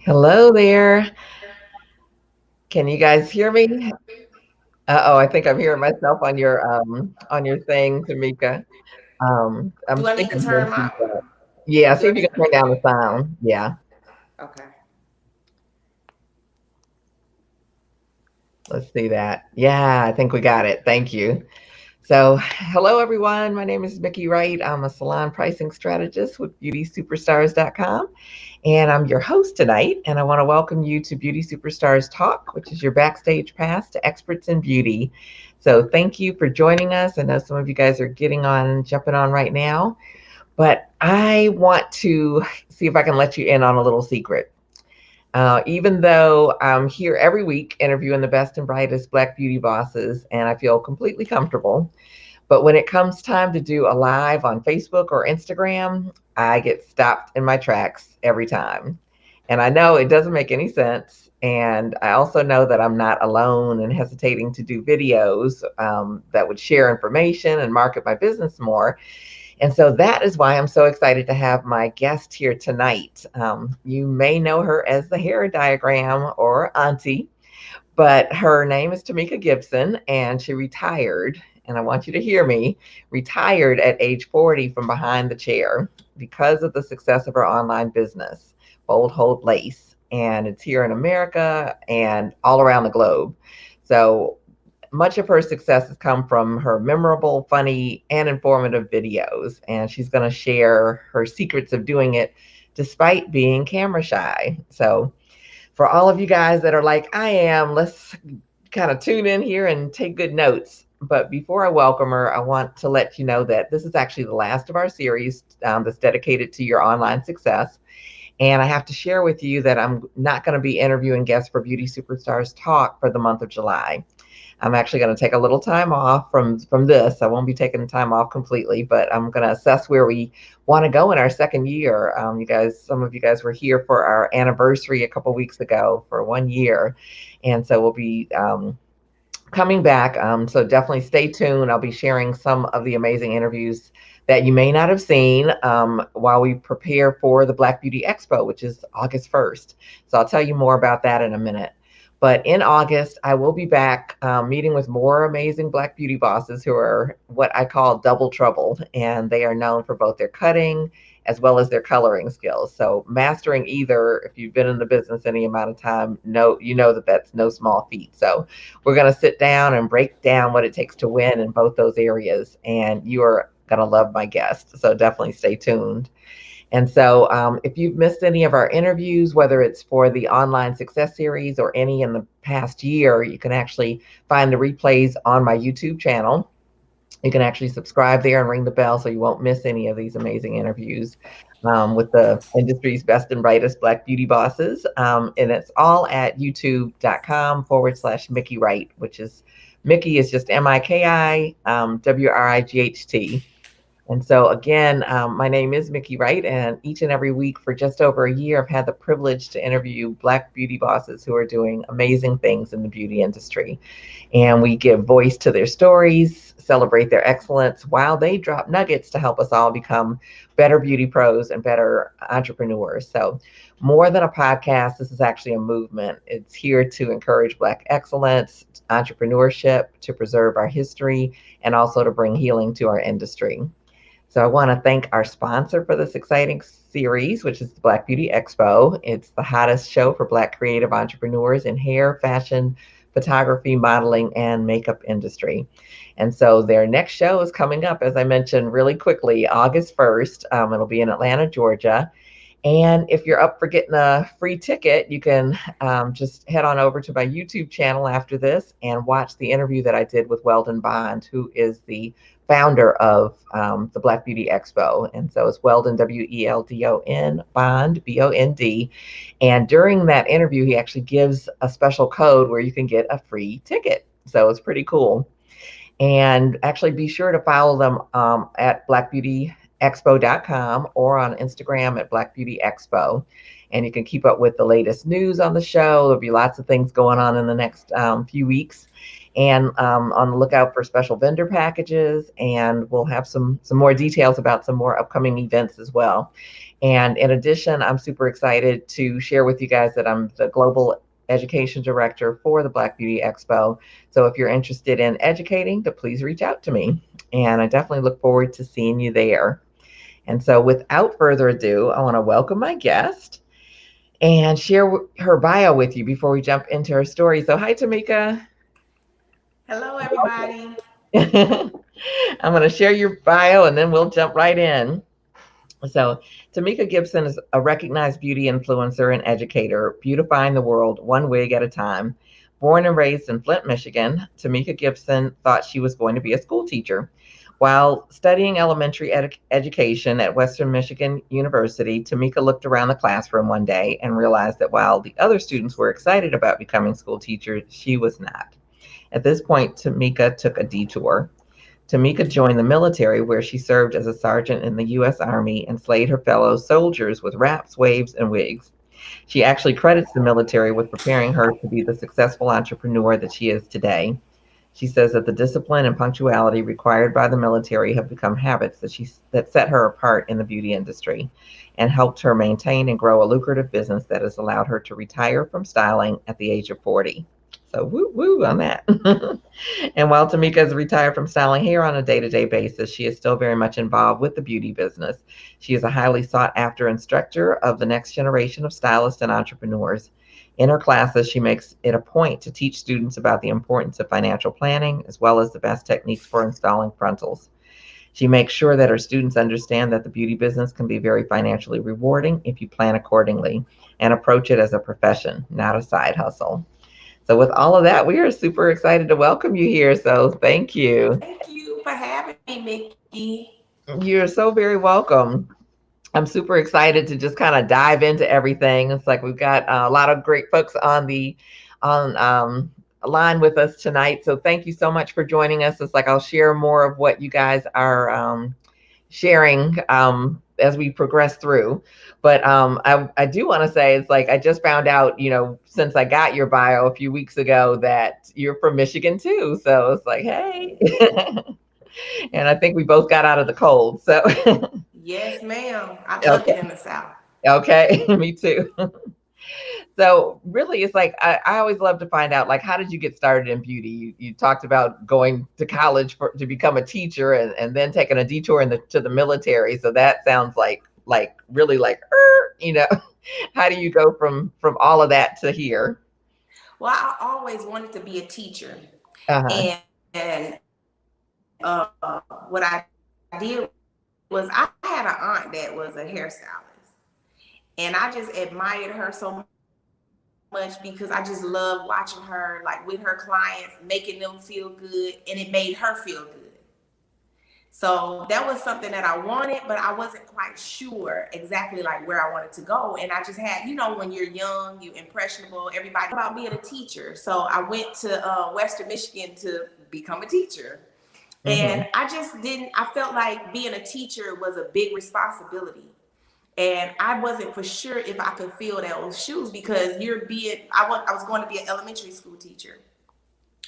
Hello there. Can you guys hear me? Uh-oh, I think I'm hearing myself on your thing, Tamika. I'm Do I need to thinking hearing turn my feedback. Yeah, do see I if you need can turn down the sound. Yeah, Okay. let's see that. Yeah, I think we got it. Thank you. So, hello everyone. My name is Miki Wright. I'm a salon pricing strategist with beautysuperstars.com, and I'm your host tonight. And I want to welcome you to Beauty Superstars Talk, which is your backstage pass to experts in beauty. So, thank you for joining us. I know some of you guys are jumping on right now, but I want to see if I can let you in on a little secret. Even though I'm here every week interviewing the best and brightest Black beauty bosses, and I feel completely comfortable, but when it comes time to do a live on Facebook or Instagram, I get stopped in my tracks every time. And I know it doesn't make any sense. And I also know that I'm not alone in hesitating to do videos that would share information and market my business more. And so that is why I'm so excited to have my guest here tonight. You may know her as the hair diagram or Auntie, but her name is Tamika Gibson, and she retired. And I want you to hear me, retired at age 40 from behind the chair because of the success of her online business, Bold Hold Lace. And it's here in America and all around the globe. So much of her success has come from her memorable, funny, and informative videos. And she's going to share her secrets of doing it despite being camera shy. So, for all of you guys that are like I am, let's kind of tune in here and take good notes. But before I welcome her, I want to let you know that this is actually the last of our series that's dedicated to your online success. And I have to share with you that I'm not going to be interviewing guests for Beauty Superstars Talk for the month of July. I'm actually going to take a little time off from this. I won't be taking time off completely, but I'm going to assess where we want to go in our second year. You guys, some of you guys were here for our anniversary a couple weeks ago for 1 year, and so we'll be coming back. So definitely stay tuned. I'll be sharing some of the amazing interviews that you may not have seen while we prepare for the Black Beauty Expo, which is August 1st. So I'll tell you more about that in a minute. But in August, I will be back meeting with more amazing Black beauty bosses who are what I call double trouble. And they are known for both their cutting as well as their coloring skills. So mastering either, if you've been in the business any amount of time, you know that that's no small feat. So we're going to sit down and break down what it takes to win in both those areas. And you are going to love my guest. So definitely stay tuned. And so, if you've missed any of our interviews, whether it's for the online success series or any in the past year, you can actually find the replays on my YouTube channel. You can actually subscribe there and ring the bell so you won't miss any of these amazing interviews with the industry's best and brightest Black beauty bosses. And it's all at youtube.com/ Miki Wright, which is Miki is just Miki Wright. And so, again, my name is Miki Wright, and each and every week for just over a year, I've had the privilege to interview Black beauty bosses who are doing amazing things in the beauty industry. And we give voice to their stories, celebrate their excellence while they drop nuggets to help us all become better beauty pros and better entrepreneurs. So, more than a podcast, this is actually a movement. It's here to encourage Black excellence, entrepreneurship, to preserve our history, and also to bring healing to our industry. So I want to thank our sponsor for this exciting series, which is the Black Beauty Expo. It's the hottest show for Black creative entrepreneurs in hair, fashion, photography, modeling, and makeup industry. And so their next show is coming up, as I mentioned really quickly, August 1st. It'll be in Atlanta, Georgia. And if you're up for getting a free ticket, you can just head on over to my YouTube channel after this and watch the interview that I did with Weldon Bond, who is the founder of the Black Beauty Expo. And so it's Weldon, Weldon, Bond, Bond. And during that interview, he actually gives a special code where you can get a free ticket. So it's pretty cool. And actually, be sure to follow them at blackbeautyexpo.com or on Instagram at Black Beauty Expo. And you can keep up with the latest news on the show. There'll be lots of things going on in the next few weeks. And on the lookout for special vendor packages. And we'll have some more details about some more upcoming events as well. And in addition, I'm super excited to share with you guys that I'm the global education director for the Black Beauty Expo. So if you're interested in educating, to please reach out to me. And I definitely look forward to seeing you there. And so without further ado, I want to welcome my guest and share her bio with you before we jump into her story. So hi, Tamika. Hello, everybody. I'm going to share your bio and then we'll jump right in. So, Tamika Gibson is a recognized beauty influencer and educator, beautifying the world one wig at a time. Born and raised in Flint, Michigan, Tamika Gibson thought she was going to be a school teacher. While studying elementary education at Western Michigan University, Tamika looked around the classroom one day and realized that while the other students were excited about becoming school teachers, she was not. At this point, Tamika took a detour. Tamika joined the military, where she served as a sergeant in the U.S. Army and slayed her fellow soldiers with wraps, waves, and wigs. She actually credits the military with preparing her to be the successful entrepreneur that she is today. She says that the discipline and punctuality required by the military have become habits that set her apart in the beauty industry and helped her maintain and grow a lucrative business that has allowed her to retire from styling at the age of 40. So woo woo on that. And while Tamika is retired from styling hair on a day-to-day basis, she is still very much involved with the beauty business. She is a highly sought after instructor of the next generation of stylists and entrepreneurs. In her classes, she makes it a point to teach students about the importance of financial planning as well as the best techniques for installing frontals. She makes sure that her students understand that the beauty business can be very financially rewarding if you plan accordingly and approach it as a profession, not a side hustle. So, with all of that, we are super excited to welcome you here. So, thank you. Thank you for having me, Miki. You're so very welcome. I'm super excited to just kind of dive into everything. It's like we've got a lot of great folks on the on line with us tonight. So thank you so much for joining us. It's like I'll share more of what you guys are sharing as we progress through. But I do want to say it's like I just found out, since I got your bio a few weeks ago that you're from Michigan too. So it's like, hey. Yes. And I think we both got out of the cold. So, Yes, ma'am. I love okay. it in the South. Okay. Me too. So really, it's like I always love to find out, like, how did you get started in beauty? You talked about going to college to become a teacher, and then taking a detour to the military. So that sounds like really like, how do you go from all of that to here? Well, I always wanted to be a teacher. Uh huh. And what I did was I had an aunt that was a hairstylist. And I just admired her so much because I just loved watching her, like with her clients, making them feel good, and it made her feel good. So that was something that I wanted, but I wasn't quite sure exactly like where I wanted to go. And I just had, when you're young, you impressionable, everybody about being a teacher. So I went to Western Michigan to become a teacher. And I Mm-hmm. just didn't, I felt like being a teacher was a big responsibility. And I wasn't for sure if I could fill those shoes because I was going to be an elementary school teacher.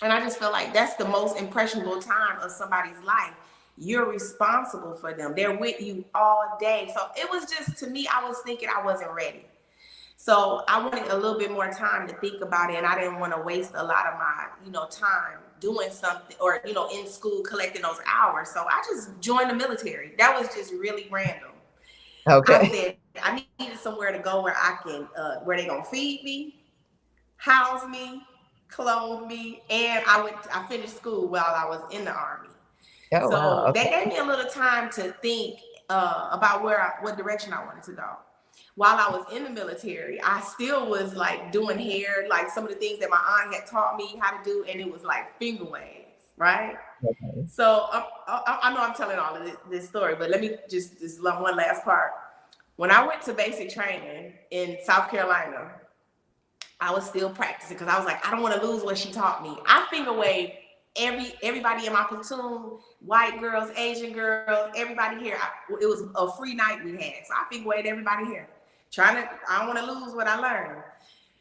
And I just feel like that's the most impressionable time of somebody's life. You're responsible for them. They're with you all day. So it was just, to me, I was thinking I wasn't ready. So I wanted a little bit more time to think about it, and I didn't want to waste a lot of my, time doing something or, in school collecting those hours. So I just joined the military. That was just really random. I Okay. said I needed somewhere to go where I can, where they gonna feed me, house me, clothe me, and I finished school while I was in the army. Oh wow. So that Okay. gave me a little time to think about what direction I wanted to go. While I was in the military, I still was like doing hair, like some of the things that my aunt had taught me how to do, and it was like finger waves, right? Okay. So I know I'm telling all of this story, but let me just this one last part. When I went to basic training in South Carolina, I was still practicing because I was like, I don't want to lose what she taught me. I finger waved everybody in my platoon, white girls, Asian girls, everybody here. It was a free night we had, so I finger waved everybody here. I don't want to lose what I learned.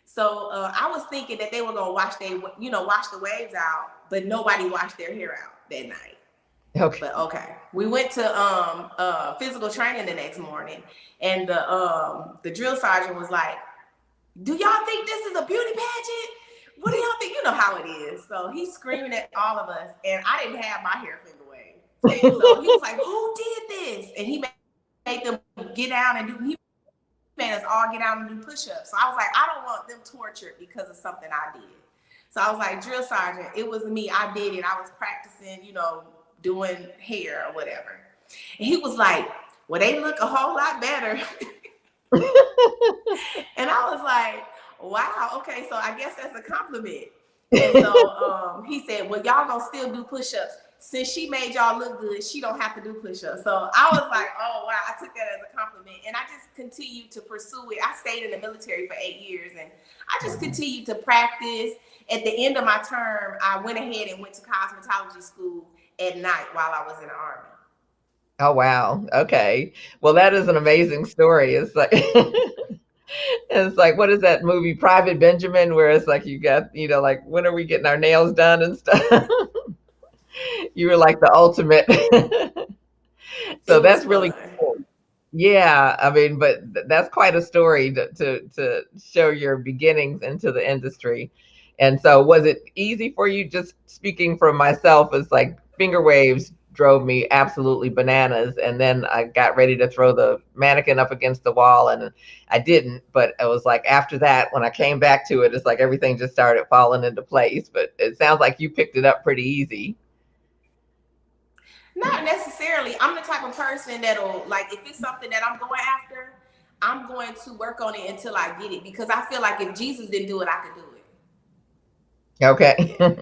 So I was thinking that they were gonna wash the waves out, but nobody washed their hair out that night. Okay. But okay, we went to physical training the next morning, and the drill sergeant was like, "Do y'all think this is a beauty pageant? What do y'all think? You know how it is." So he's screaming at all of us, and I didn't have my hair finger wave. So he was like, "Who did this?" And he made them get down and do. He made us all get down and do push-ups. So I was like, I don't want them tortured because of something I did. So I was like, drill sergeant, it was me. I did it. I was practicing, doing hair or whatever. And he was like, well, they look a whole lot better. And I was like, wow, okay, so I guess that's a compliment. And so he said, well, y'all gonna still do push-ups. Since she made y'all look good, she don't have to do push-ups. So I was like, oh, wow, I took that as a compliment. And I just continued to pursue it. I stayed in the military for 8 years, and I just continued to practice. At the end of my term, I went ahead and went to cosmetology school at night while I was in the Army. Oh, wow. Okay. Well, that is an amazing story. It's like, it's like, what is that movie, Private Benjamin, where it's like you got, like, when are we getting our nails done and stuff? You were like the ultimate. So It was that's fun. really cool. Yeah, I mean, but that's quite a story to show your beginnings into the industry. And so, was it easy for you? Just speaking from myself, it's like finger waves drove me absolutely bananas. And then I got ready to throw the mannequin up against the wall, and I didn't. But it was like after that, when I came back to it, it's like everything just started falling into place. But it sounds like you picked it up pretty easy. Not necessarily. I'm the type of person that'll, like, if it's something that I'm going after, I'm going to work on it until I get it, because I feel like if Jesus didn't do it, I could do it. Okay. Yeah.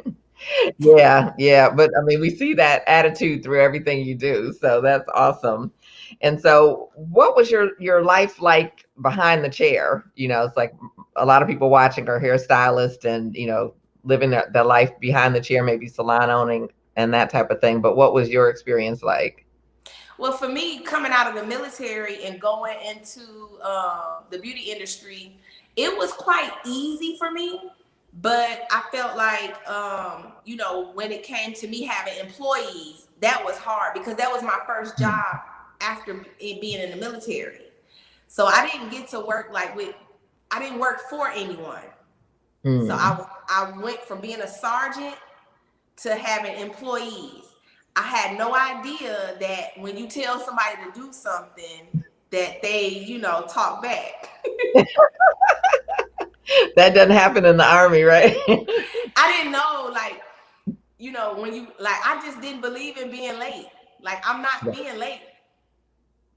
Yeah, yeah. But I mean, we see that attitude through everything you do. So that's awesome. And so what was your life like behind the chair? It's like a lot of people watching are hairstylists and, living their life behind the chair, maybe salon owning and that type of thing. But what was your experience like? Well, for me, coming out of the military and going into the beauty industry, it was quite easy for me. But I felt like, when it came to me having employees, that was hard because that was my first job after being in the military. So I didn't get to work I didn't work for anyone. So Hmm. I went from being a sergeant to having employees. I had no idea that when you tell somebody to do something, that they, talk back. That doesn't happen in the army, right? I didn't know, like, when you, like, I just didn't believe in being late. Like, I'm not being late.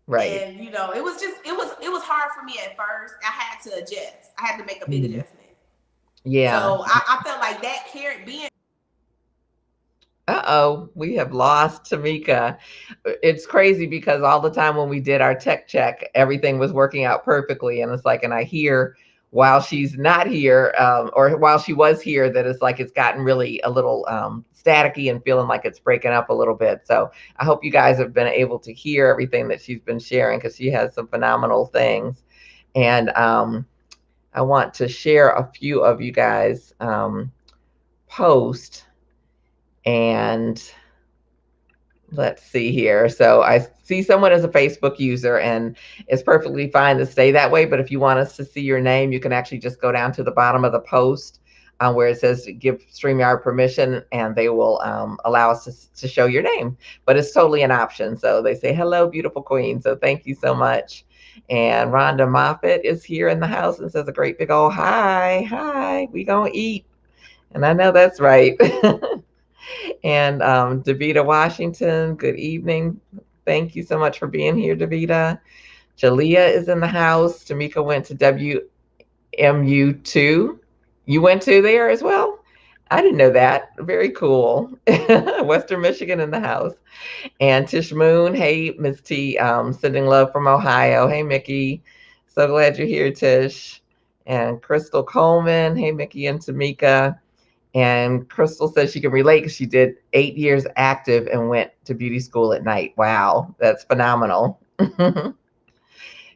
Right. And, it was hard for me at first. I had to adjust. I had to make a big Mhm. adjustment. Yeah. So I felt like that carried being. Uh-oh, we have lost Tamika. It's crazy because all the time when we did our tech check, everything was working out perfectly. And it's like, and I hear while she's not here, or while she was here, that it's like it's gotten really a little staticky and feeling like it's breaking up a little bit. So I hope you guys have been able to hear everything that she's been sharing because she has some phenomenal things. And I want to share a few of you guys post. And let's see here. So I see someone as a Facebook user, and it's perfectly fine to stay that way. But if you want us to see your name, you can actually just go down to the bottom of the post where it says give StreamYard permission, and they will allow us to show your name. But it's totally an option. So they say, hello, beautiful queen. So thank you so much. And Rhonda Moffett is here in the house and says a great big old hi. Hi, we gonna eat. And I know that's right. And Davita Washington, good evening. Thank you so much for being here, Davita. Jalea is in the house. Tamika went to WMU2. You went to there as well? I didn't know that. Very cool. Western Michigan in the house. And Tish Moon, hey, Miss T, sending love from Ohio. Hey, Mickey. So glad you're here, Tish. And Crystal Coleman, hey, Mickey and Tamika. And Crystal says she can relate because she did 8 years active and went to beauty school at night. Wow, that's phenomenal.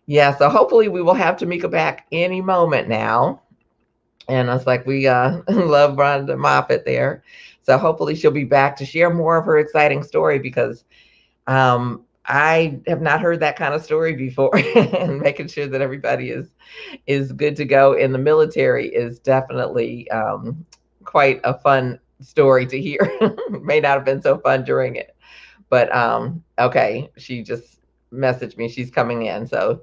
Yeah, so hopefully we will have Tamika back any moment now. And I was like, we love Rhonda Moffett there. So hopefully she'll be back to share more of her exciting story, because I have not heard that kind of story before. And making sure that everybody is good to go in the military is definitely quite a fun story to hear. May not have been so fun during it, but okay, she just messaged me. She's coming in, so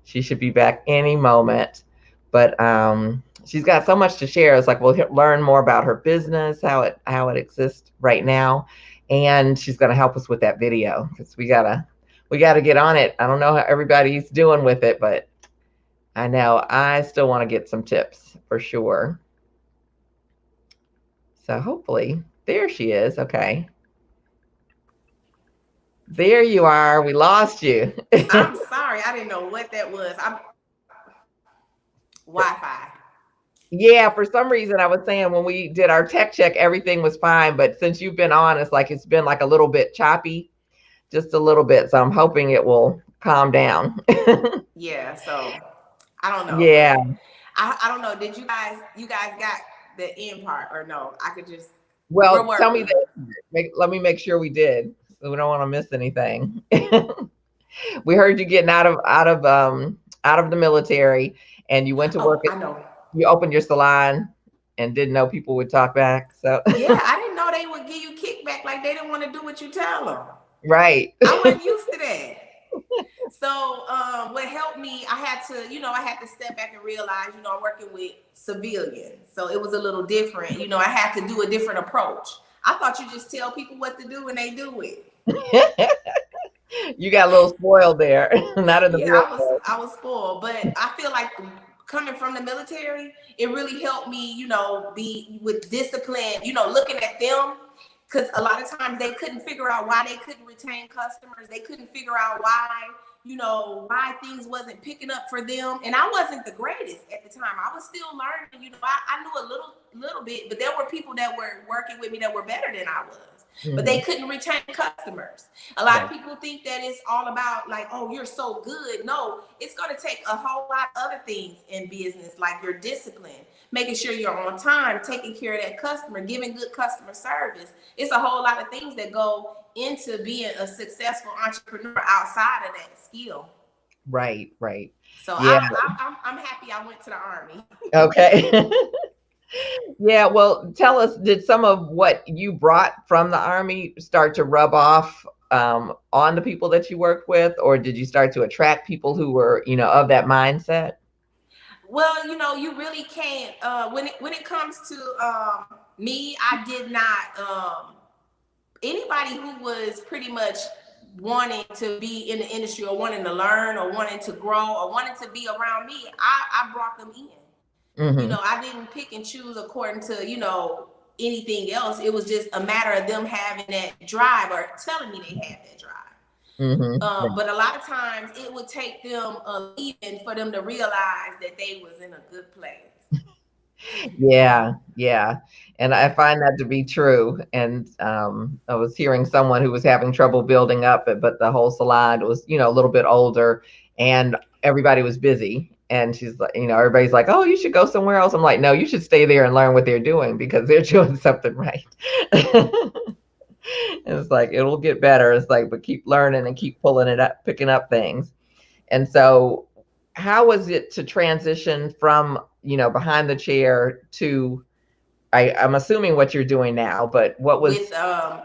she should be back any moment. But she's got so much to share. It's like we'll learn more about her business, how it exists right now, and she's going to help us with that video, because we gotta get on it. I don't know how everybody's doing with it, but I know I still want to get some tips for sure. So hopefully, there she is. Okay. There you are. We lost you. I'm sorry, I didn't know what that was. I'm Wi-Fi. Yeah, for some reason I was saying when we did our tech check, everything was fine. But since you've been on, it's been like a little bit choppy, just a little bit. So I'm hoping it will calm down. Yeah, so I don't know, Yeah. but I don't know. Did you guys got the end part or no? I could just where Well, tell were me we? that. Let me make sure we did. So we don't want to miss anything. We heard you getting out of the military, and you went to work Oh, at, I know. you opened your salon and didn't know people would talk back. So Yeah, I didn't know they would give you kickback like they didn't want to do what you tell them. right. I wasn't used to that. So what helped me, I had to step back and realize, I'm working with civilians. So it was a little different. I had to do a different approach. I thought you just tell people what to do and they do it. You got a little spoiled there. Not in the Yeah, real world. I was spoiled, but I feel like coming from the military, it really helped me, be with discipline, looking at them. Because a lot of times they couldn't figure out why they couldn't retain customers. They couldn't figure out why things wasn't picking up for them. And I wasn't the greatest at the time. I was still learning. I knew a little bit, but there were people that were working with me that were better than I was. But they Mhm. couldn't retain customers. A lot of Right. people think that it's all about like, oh, you're so good. No, it's going to take a whole lot of other things in business, like your discipline, making sure you're on time, taking care of that customer, giving good customer service. It's a whole lot of things that go into being a successful entrepreneur outside of that skill. Right. Right. So Yeah. I'm happy I went to the Army. Okay. Yeah. Well, tell us, did some of what you brought from the Army start to rub off on the people that you worked with, or did you start to attract people who were, of that mindset? Well, you really can't. When it comes to me, I did not. Anybody who was pretty much wanting to be in the industry or wanting to learn or wanting to grow or wanting to be around me, I brought them in. Hmm. I didn't pick and choose according to, anything else. It was just a matter of them having that drive or telling me they had that drive. Hmm. But a lot of times it would take them leaving for them to realize that they was in a good place. Yeah, yeah. And I find that to be true. And I was hearing someone who was having trouble building up it, but the whole salon was, a little bit older, and everybody was busy. And she's like, everybody's like, oh, you should go somewhere else. I'm like, no, you should stay there and learn what they're doing, because they're doing something right. And it's like, it'll get better. It's like, but keep learning and keep pulling it up, picking up things. And so, how was it to transition from, behind the chair to, I'm assuming what you're doing now, but what was,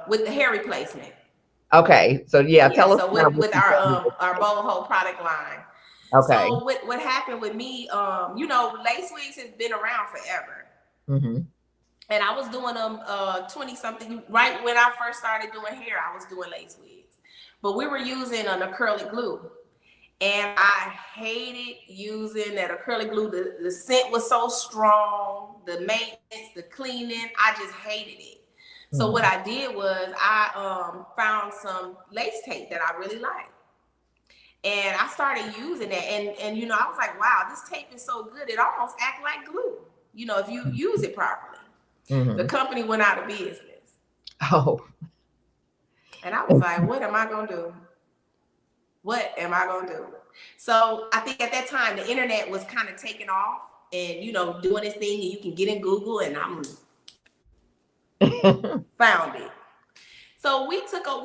With the hair replacement. okay. So yeah, Yeah, tell us so kind of what with you've done. our boho product line. Okay. So what happened with me, lace wigs has been around forever. Hmm. And I was doing them 20 something. Right when I first started doing hair, I was doing lace wigs. But we were using an acrylic glue. And I hated using that acrylic glue. The scent was so strong, the maintenance, the cleaning, I just hated it. So what Hmm. I did was I found some lace tape that I really liked. And I started using that. And I was like, wow, this tape is so good. It almost acts like glue, if you use it properly. The Hmm. company went out of business. Oh. And I was like, what am I gonna do? What am I gonna do? So I think at that time the internet was kind of taking off. and doing this thing, and you can get in Google, and I'm found it. So we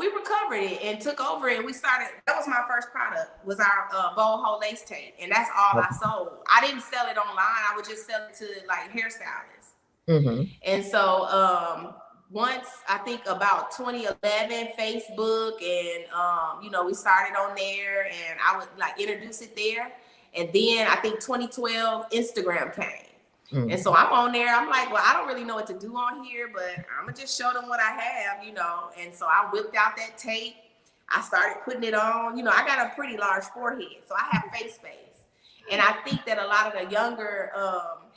recovered it and took over it. We started. That was my first product. Was our boho lace tape, and that's all I sold. I didn't sell it online. I would just sell it to like hairstylists. Mm-hmm. And so once I think about 2011, Facebook, and we started on there, and I would like introduce it there. And then I think 2012, Instagram came. And so I'm on there. I'm like, well, I don't really know what to do on here, but I'm going to just show them what I have, And so I whipped out that tape. I started putting it on. I got a pretty large forehead, so I have face space. And I think that a lot of the younger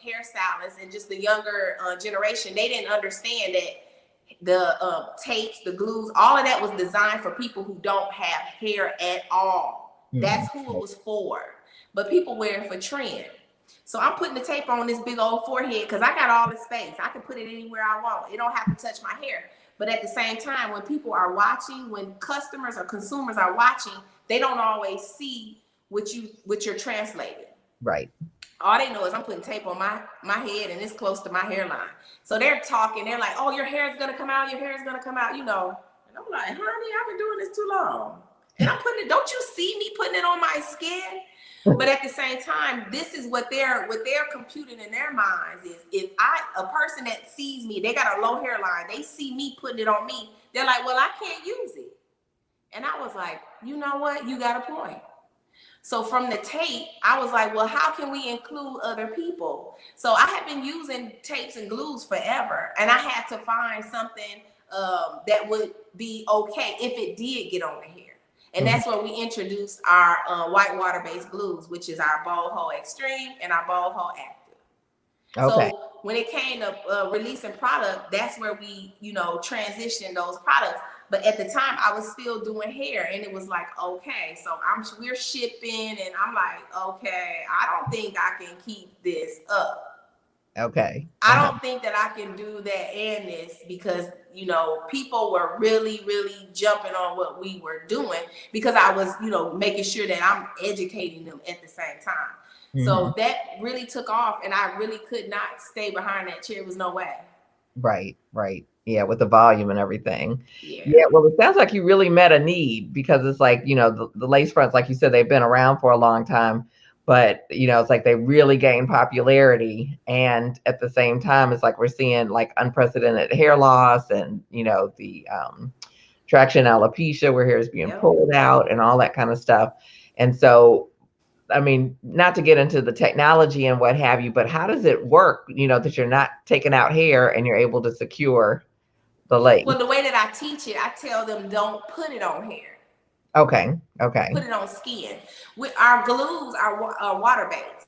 hairstylists and just the younger generation, they didn't understand that the tapes, the glues, all of that was designed for people who don't have hair at all. That's who it was for. But people wear it for trend. So I'm putting the tape on this big old forehead because I got all the space. I can put it anywhere I want. It don't have to touch my hair. But at the same time, when people are watching, when customers or consumers are watching, they don't always see what you're translating. Right. All they know is I'm putting tape on my head, and it's close to my hairline. So they're talking. They're like, oh, your hair is going to come out. Your hair is going to come out, And I'm like, honey, I've been doing this too long. And I'm putting it, don't you see me putting it on my skin? But at the same time, this is what they're computing in their minds is if a person that sees me, they got a low hairline, they see me putting it on me, they're like, well, I can't use it. And I was like, you know what? You got a point. So from the tape, I was like, well, how can we include other people? So I have been using tapes and glues forever. And I had to find something that would be okay if it did get on the hair. And that's where we introduced our white water-based glues, which is our boho extreme and our boho active. Okay. So when it came to releasing product, that's where we, transitioned those products. But at the time, I was still doing hair, and it was like, okay, so we're shipping, and I'm like, okay, I don't think I can keep this up. Okay. I don't think that I can do that and this because, people were really, really jumping on what we were doing because I was, making sure that I'm educating them at the same time. So that really took off, and I really could not stay behind that chair. It was no way. Right. Yeah, with the volume and everything. Yeah. Well, it sounds like you really met a need because it's like, the lace fronts, like you said, they've been around for a long time. But, it's like they really gained popularity. And at the same time, it's like we're seeing like unprecedented hair loss and, the traction alopecia where hair is being pulled out and all that kind of stuff. And so, I mean, not to get into the technology and what have you, but how does it work, that you're not taking out hair and you're able to secure the lace? Well, the way that I teach it, I tell them don't put it on hair. Okay. Put it on skin. With our glues are water-based.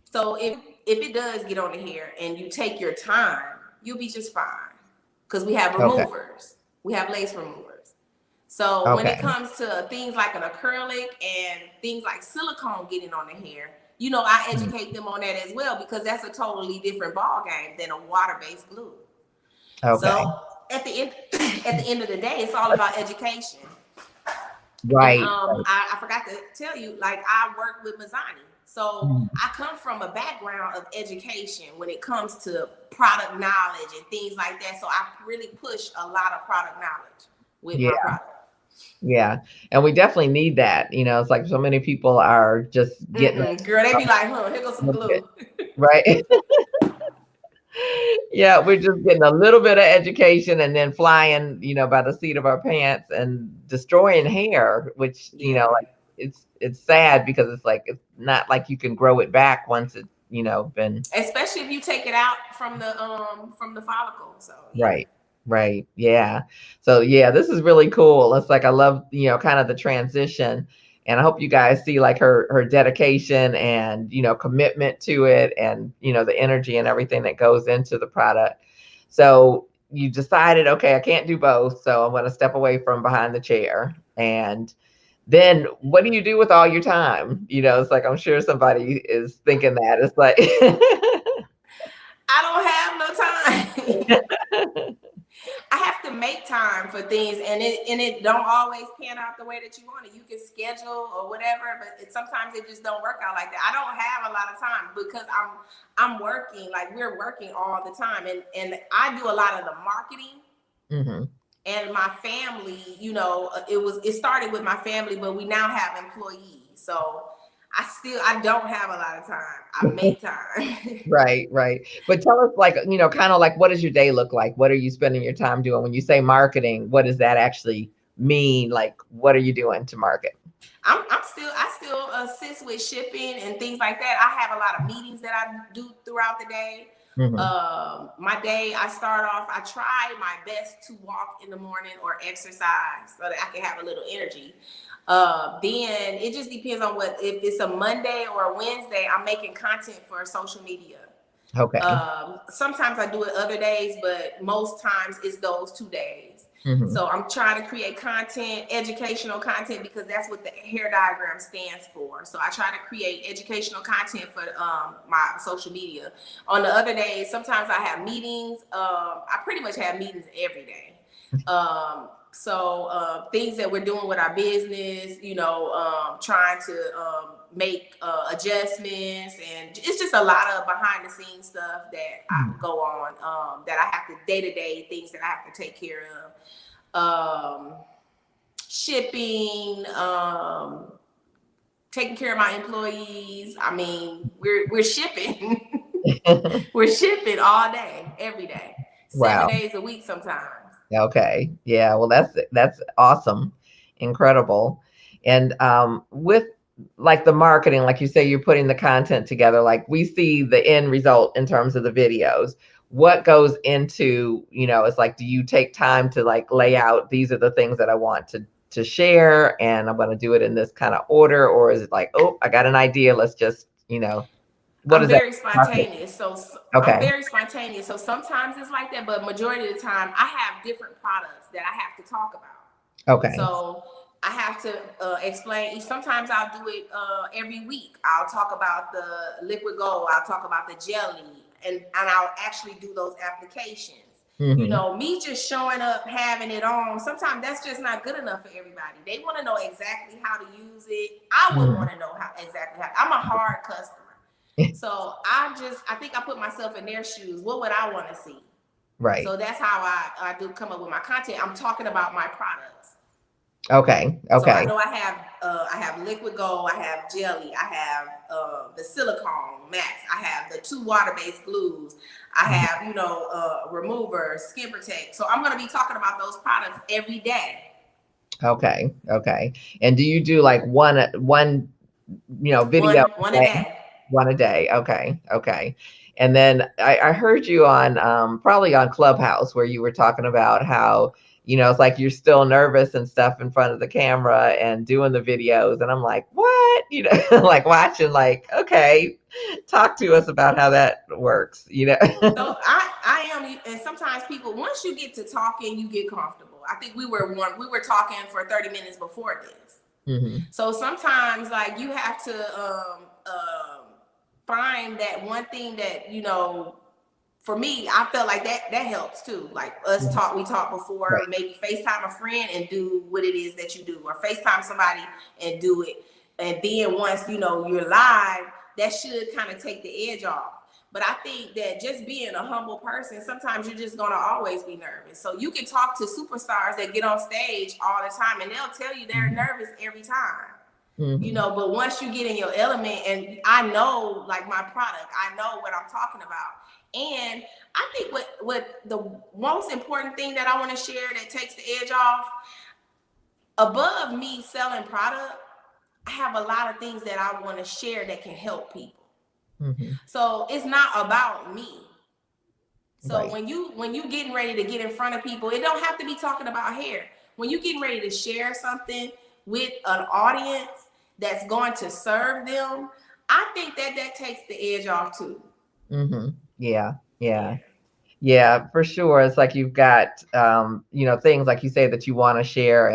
So if it does get on the hair and you take your time, you'll be just fine. Because we have removers. We have lace removers. So when it comes to things like an acrylic and things like silicone getting on the hair, I educate them on that as well because that's a totally different ball game than a water-based glue. Okay. So at the end of the day, it's all about education. Right. And, I forgot to tell you, like I work with Mazzani. So I come from a background of education when it comes to product knowledge and things like that. So I really push a lot of product knowledge with my product. Yeah. And we definitely need that. It's like so many people are just getting girl, they be like, here goes some glue. Right. Yeah, we're just getting a little bit of education and then flying, by the seat of our pants and destroying hair, which, like it's sad because it's like it's not like you can grow it back once it's, been. Especially if you take it out from the follicle. So Right. Yeah. So this is really cool. It's like I love, kind of the transition. And I hope you guys see like her dedication and, commitment to it and, the energy and everything that goes into the product. So you decided, okay, I can't do both. So I'm going to step away from behind the chair. And then what do you do with all your time? It's like, I'm sure somebody is thinking that. It's like, I don't have no time. I have to can make time for things, and it don't always pan out the way that you want it. You can schedule or whatever, but sometimes it just don't work out like that. I don't have a lot of time because I'm working, like we're working all the time, and I do a lot of the marketing. Mm-hmm. And my family, you know, it started with my family, but we now have employees. So I don't have a lot of time. I make time. Right. But tell us, like, you know, kind of like, what does your day look like? What are you spending your time doing? When you say marketing, what does that actually mean? Like, what are you doing to market? I still assist with shipping and things like that. I have a lot of meetings that I do throughout the day. Mm-hmm. My day, I start off, I try my best to walk in the morning or exercise so that I can have a little energy. Then it just depends on if it's a Monday or a Wednesday, I'm making content for social media. Okay. Sometimes I do it other days, but most times it's those 2 days. Mm-hmm. So I'm trying to create content, educational content, because that's what the hair diagram stands for. So I try to create educational content for my social media. On the other days, sometimes I have meetings. I pretty much have meetings every day. So things that we're doing with our business, you know, trying to make adjustments, and it's just a lot of behind the scenes stuff that I go on, that I have to day-to-day things that I have to take care of. Shipping, taking care of my employees. I mean, we're shipping. We're shipping all day, every day, 7 days a week sometimes. Okay. Yeah. Well, that's awesome. Incredible. And with like the marketing, like you say, you're putting the content together, like we see the end result in terms of the videos. What goes into, you know, it's like, do you take time to like lay out, these are the things that I want to share, and I'm going to do it in this kind of order? Or is it like, oh, I got an idea, let's just, you know, what I'm is that? very spontaneous. So Okay. I'm very spontaneous. So sometimes it's like that, but majority of the time I have different products that I have to talk about. Okay. So I have to explain. Sometimes I'll do it every week. I'll talk about the liquid gold. I'll talk about the jelly, and I'll actually do those applications. Mm-hmm. You know, me just showing up, having it on, sometimes that's just not good enough for everybody. They want to know exactly how to use it. I would want to know exactly how. I'm a hard customer. So I think I put myself in their shoes. What would I want to see? Right. So that's how I do come up with my content. I'm talking about my products. Okay. So I know I have liquid gold, I have jelly, I have the silicone max, I have the 2 water-based glues, I have, you know, remover, skin protect. So I'm going to be talking about those products every day. Okay. And do you do like one, you know, video? One a day. One a day. Okay. And then I heard you on probably on Clubhouse, where you were talking about how, you know, it's like you're still nervous and stuff in front of the camera and doing the videos. And I'm like, what? You know, like watching, like, okay, talk to us about how that works, you know? So I am, and sometimes people, once you get to talking, you get comfortable. I think we were talking for 30 minutes before this. Mm-hmm. So sometimes, like, you have to find that one thing that, you know, for me, I felt like that helps too. Like we talked before, right. Maybe FaceTime a friend and do what it is that you do, or FaceTime somebody and do it. And then once, you know, you're live, that should kind of take the edge off. But I think that just being a humble person, sometimes you're just going to always be nervous. So you can talk to superstars that get on stage all the time and they'll tell you they're nervous every time. Mm-hmm. You know, but once you get in your element, and I know, like, my product, I know what I'm talking about. And I think what the most important thing that I want to share that takes the edge off, above me selling product, I have a lot of things that I want to share that can help people. Mm-hmm. So it's not about me. So right. when you getting ready to get in front of people, it don't have to be talking about hair. When you getting ready to share something with an audience that's going to serve them, I think that takes the edge off too. Mm-hmm. Yeah, for sure. It's like you've got, you know, things like you say that you want to share,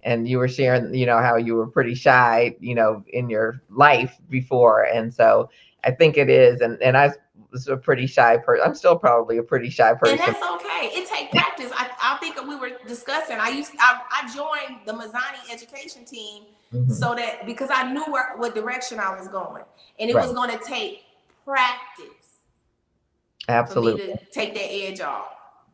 and you were sharing, you know, how you were pretty shy, you know, in your life before. And so I think it is. And I was a pretty shy person. I'm still probably a pretty shy And person. that's okay. It takes practice. I think we were discussing. I joined the Mazzani education team Mhm. so that because I knew what direction I was going, and it was Right. going to take practice for me Absolutely. to take that edge off.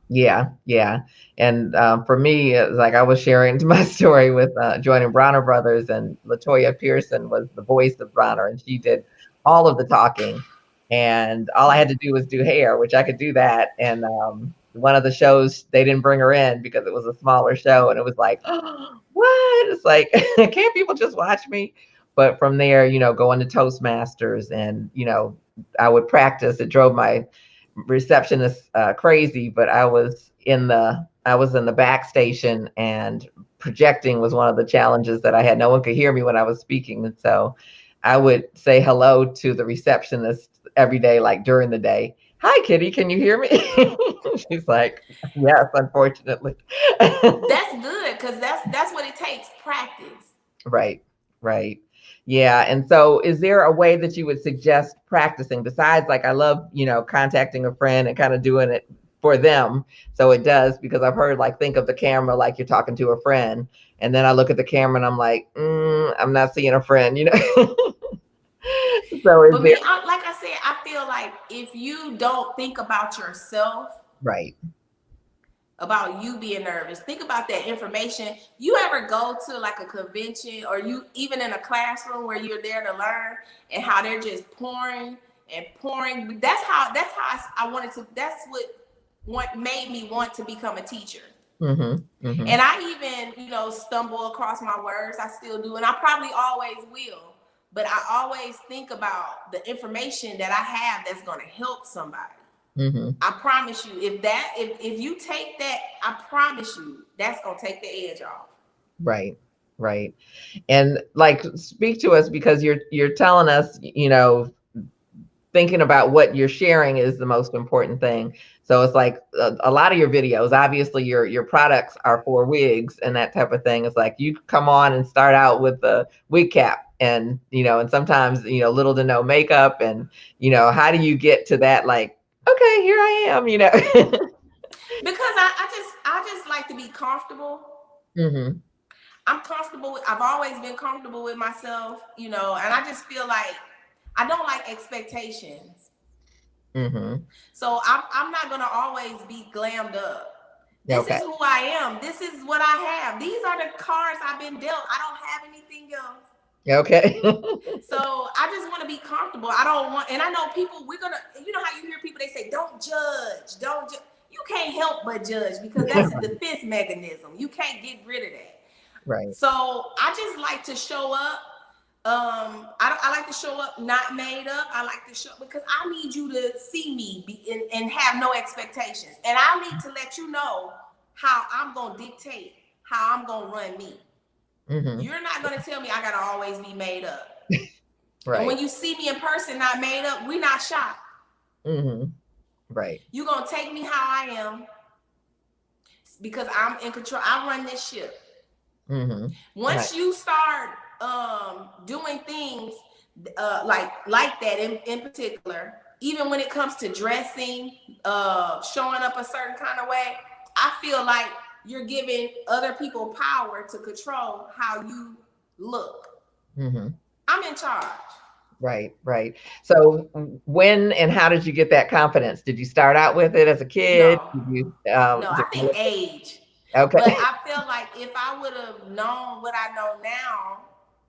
Yeah, yeah. And for me, it was like I was sharing my story with joining Bronner Brothers, and Latoya Pearson was the voice of Bronner, and she did all of the talking. And all I had to do was do hair, which I could do that. And one of the shows, they didn't bring her in because it was a smaller show. And it was like, oh, what? It's like, can't people just watch me? But from there, going to Toastmasters, and, I would practice. It drove my receptionist crazy, but I was in the back station, and projecting was one of the challenges that I had. No one could hear me when I was speaking, and so I would say hello to the receptionist every day, like during the day. Hi, Kitty, can you hear me? She's like, yes, unfortunately. That's good because that's what it takes, practice. Right, right. Yeah. And so is there a way that you would suggest practicing besides, like, I love, contacting a friend and kind of doing it for them. So it does, because I've heard, like, think of the camera like you're talking to a friend. And then I look at the camera and I'm like, I'm not seeing a friend. So is But there, me, like I said, I feel like if you don't think about yourself, right. about you being nervous, think about that information. You ever go to like a convention, or you even in a classroom where you're there to learn, and how they're just pouring and pouring? That's how I wanted to. That's what made me want to become a teacher. Mm-hmm, mm-hmm. And I even, stumble across my words. I still do, and I probably always will. But I always think about the information that I have that's going to help somebody. Mm-hmm. I promise you, if you take that, I promise you, that's gonna take the edge off. Right, right. And, like, speak to us, because you're telling us, thinking about what you're sharing is the most important thing. So it's like a lot of your videos, obviously your products are for wigs and that type of thing. It's like you come on and start out with the wig cap, and and sometimes little to no makeup, and how do you get to that, like, okay, here I am. Because I just like to be comfortable. Hmm. I've always been comfortable with myself, and I just feel like I don't like expectations. Hmm. So I'm not gonna always be glammed up. This is Okay. who I am. This is what I have. These are the cards I've been dealt. I don't have anything else. Okay. So I just want to be comfortable. I don't want, and I know people, how you hear people, they say, don't judge, don't judge. You can't help but judge, because that's a defense mechanism. You can't get rid of that. Right. So I just like to show up. I like to show up not made up. I like to show, because I need you to see me and have no expectations. And I need to let you know how I'm going to dictate how I'm going to run me. Hmm. You're not going to tell me I got to always be made up. And Right. when you see me in person not made up, we're not shocked. Hmm. Right. You're going to take me how I am, because I'm in control. I run this ship. Hmm. Right. Once you start doing things like that in particular, even when it comes to dressing, showing up a certain kind of way, I feel like you're giving other people power to control how you look. Hmm. I'm in charge. Right, right. So when and how did you get that confidence? Did you start out with it as a kid? No, Did you no, I think age. But okay. I feel like if I would have known what I know now,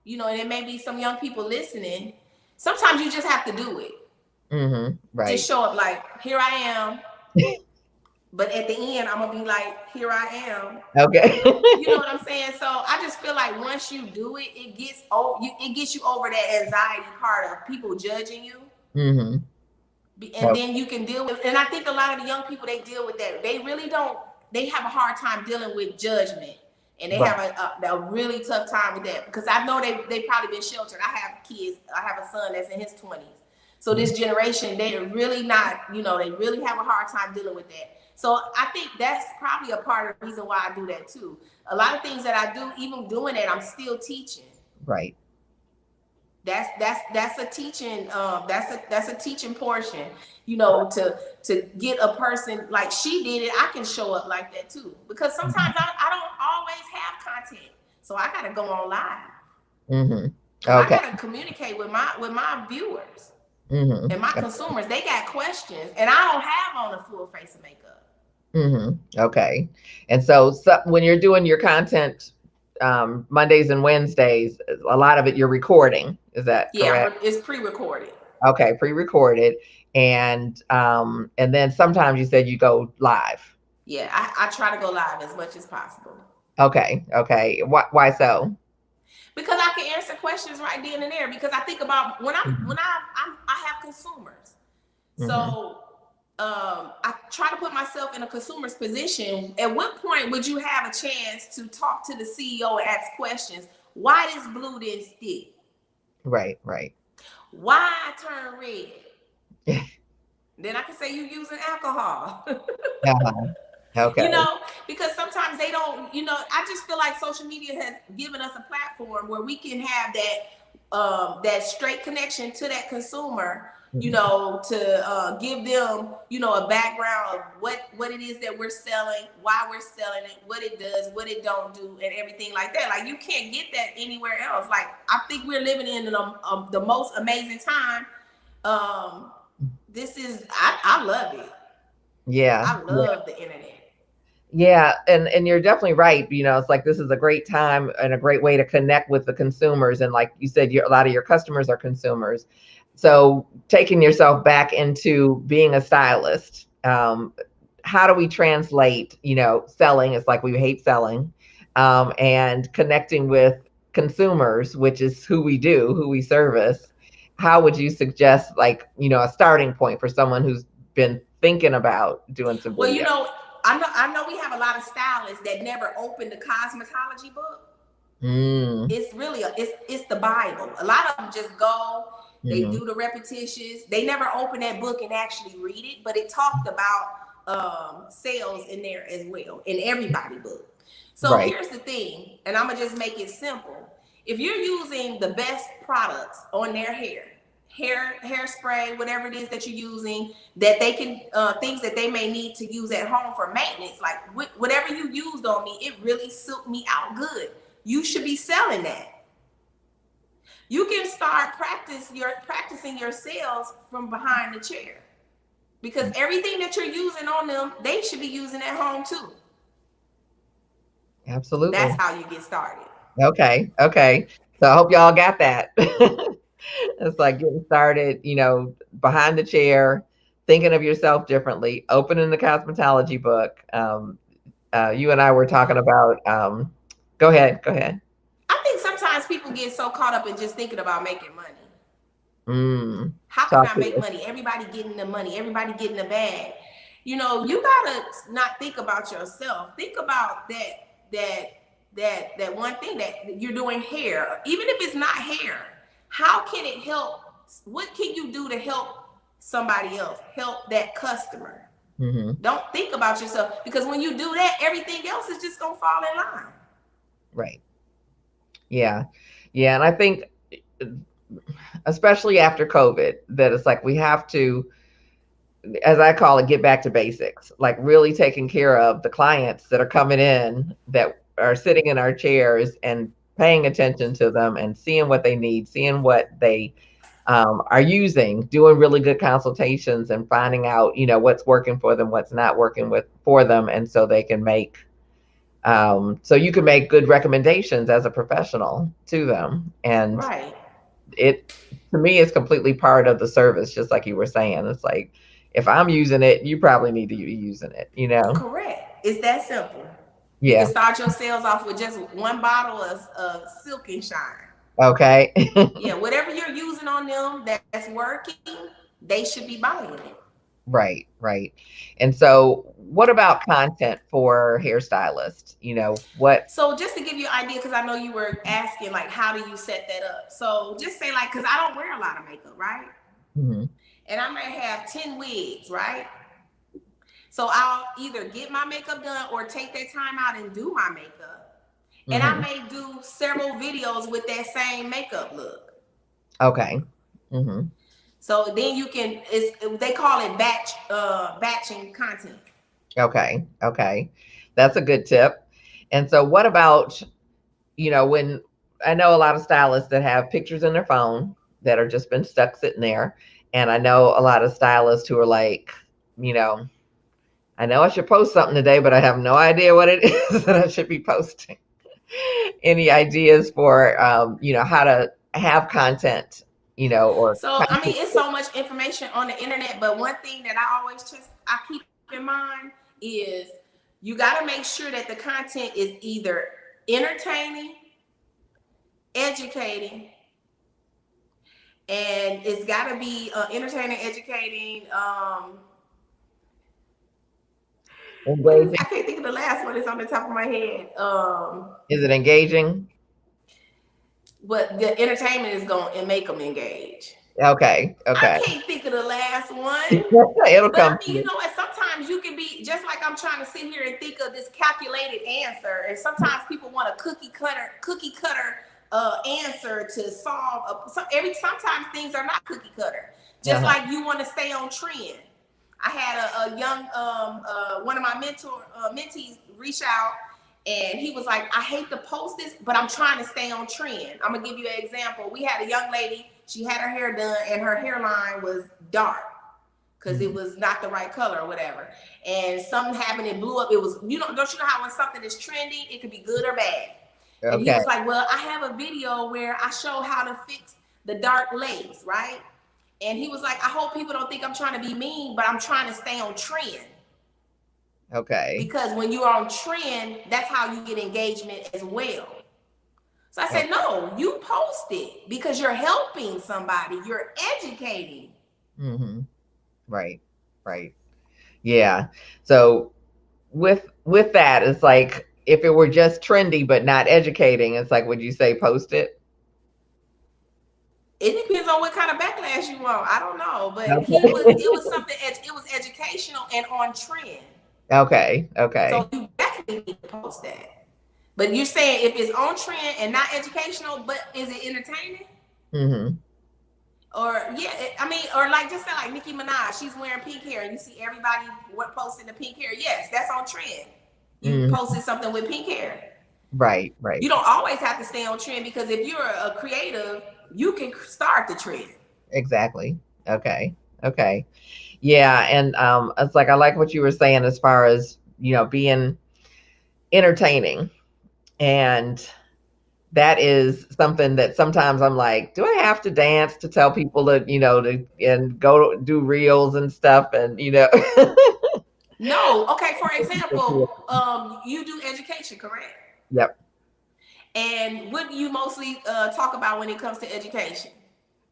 and there may be some young people listening, sometimes you just have to do it. Hmm. Just Right. show up like, here I am. But at the end, I'm gonna be like, here I am. Okay. You know what I'm saying? So I just feel like once you do it, it gets you over that anxiety part of people judging you. Hmm. And then you can deal with, and I think a lot of the young people, they deal with that. They really don't, they have a hard time dealing with judgment. And they Right. have a really tough time with that, because I know they probably been sheltered. I have kids. I have a son that's in his 20s. So this generation, they're really not, they really have a hard time dealing with that. So I think that's probably a part of the reason why I do that too. A lot of things that I do, even doing that, I'm still teaching. Right. That's a teaching that's a teaching portion, you know, to get a person like she did it. I can show up like that too, because sometimes I don't always have content, so I gotta go on live. Mm-hmm. Because I Okay. gotta communicate with my viewers Mm-hmm. and my consumers. They got questions, and I don't have on a full face of makeup. Mm-hmm. Okay. And so when you're doing your content Mondays and Wednesdays, a lot of it you're recording. Is that Yeah, correct? it's pre-recorded. Okay, pre-recorded. And then sometimes you said you go live. Yeah, I try to go live as much as possible. Okay, okay. Why so? Because I can answer questions right then and there. Because I think about Mm-hmm. I have consumers, Mm-hmm. so I try to put myself in a consumer's position. At what point would you have a chance to talk to the CEO and ask questions? Why this blue didn't stick? Right, right. Why I turn red? Then I can say you using alcohol. Uh-huh. You Okay. know, because sometimes they don't, you know, I just feel like social media has given us a platform where we can have that straight connection to that consumer, you Mhm. know, to give them, you know, a background of what it is that we're selling, why we're selling it, what it does, what it don't do, and everything like that. Like, you can't get that anywhere else. Like, I think we're living in the most amazing time. um this is I love it. Yeah, I love the internet. yeah, and you're definitely right. It's like this is a great time and a great way to connect with the consumers. And like you said, a lot of your customers are consumers. So taking yourself back into being a stylist, how do we translate, selling? It's like we hate selling, and connecting with consumers, which is who we do, who we service. How would you suggest, like, a starting point for someone who's been thinking about doing some Well, video? you know, I know we have a lot of stylists that never opened the cosmetology book. Mm, It's really it's the Bible. A lot of them just go, they mhm. do the repetitions. They never open that book and actually read it, but it talked about sales in there as well, in everybody book. So Right. here's the thing, and I'm gonna just make it simple. If you're using the best products on their hairspray, whatever it is that you're using, that they can things that they may need to use at home for maintenance, like whatever you used on me, it really suited me out good. You should be selling that. You can start practicing your sales from behind the chair, because everything that you're using on them, they should be using at home too. That's Absolutely. how you get started. Okay. Okay. So I hope y'all got that. It's like getting started, behind the chair, thinking of yourself differently, opening the cosmetology book. You and I were talking about, go ahead. Go ahead. I think sometimes people get so caught up in just thinking about making money. Mm, How can talk I to make us. money? Everybody getting the money, everybody getting the bag. You know, you gotta not think about yourself. Think about that one thing that you're doing hair, even if it's not hair. How can it help? What can you do to help somebody else? Help that customer. Hmm. Don't think about yourself, because when you do that, everything else is just gonna fall in line. Right. Yeah. Yeah. And I think, especially after COVID, that it's like we have to, as I call it, get back to basics, like really taking care of the clients that are coming in, that are sitting in our chairs, and paying attention to them and seeing what they need, seeing what they are using, doing really good consultations and finding out, what's working for them, what's not working for them. And so they can so you can make good recommendations as a professional to them. And Right. it, to me, is completely part of the service, just like you were saying. It's like, if I'm using it, you probably need to be using it. Correct. It's that simple. You can Yeah. start your sales off with just one bottle of Silk and Shine. Okay. Yeah, whatever you're using on them that's working, they should be buying it. Right, right. And so what about content for hairstylists? What? So just to give you an idea, because I know you were asking, like, how do you set that up? So just say, like, because I don't wear a lot of makeup, right? Mhm, And I may have 10 wigs, right? So I'll either get my makeup done or take that time out and do my makeup. And I mhm. may do several videos with that same makeup look. Okay. Mm-hmm. So then you can, they call it batching content. Okay. Okay. That's a good tip. And so what about, when I know a lot of stylists that have pictures in their phone that are just been stuck sitting there. And I know a lot of stylists who are like, you know, I know I should post something today, but I have no idea what it is that I should be posting. Any ideas for, how to have content, or So I mean, content? it's so much information on the internet, but one thing that I keep in mind is you got to make sure that the content is either entertaining, educating, and it's got to be entertaining, educating. Engaging? I can't think of the last one that's on the top of my head. Is it engaging? But the entertainment is going to make them engage. Okay. I Okay. can't think of the last one. It'll But come I to mean, you me. know what? Sometimes you can be just like I'm trying to sit here and think of this calculated answer, and sometimes people want a cookie cutter answer to solve. Sometimes things are not cookie cutter. Just Uh-huh. like you want to stay on trend. I had a young one of my mentees reach out, and he was like, I hate to post this, but I'm trying to stay on trend. I'm gonna give you an example. We had a young lady, she had her hair done, and her hairline was dark because it was not the right color or whatever. And something happened, it blew up. It was, don't you know how when something is trending, it could be good or bad. And he Okay. was like, well, I have a video where I show how to fix the dark lace, right? And he was like, I hope people don't think I'm trying to be mean, but I'm trying to stay on trend. Okay. Because when you're on trend, that's how you get engagement as well. So I said, no, you post it because you're helping somebody, you're educating. Mm-hmm. Right. Right. Yeah. So with that, it's like if it were just trendy but not educating, it's like, would you say post it? It depends on what kind of backlash you want. I don't know, but Okay. it was something, it was educational and on trend. Okay. So Okay. you definitely need to post that. But you're saying if it's on trend and not educational, but is it entertaining? Mm-hmm. Or yeah, I mean, or like just say like Nicki Minaj, she's wearing pink hair, and you see everybody posting the pink hair. Yes, that's on trend. You Mm-hmm. posted something with pink hair. Right. Right. You don't always have to stay on trend because if you're a creative, you can start the trend. Exactly. Okay. Okay. Yeah. And it's like I like what you were saying as far as, being entertaining. And that is something that sometimes I'm like, do I have to dance to tell people that, and go do reels and stuff and, No, okay. For example, you do education, correct? Yep. And what do you mostly talk about when it comes to education?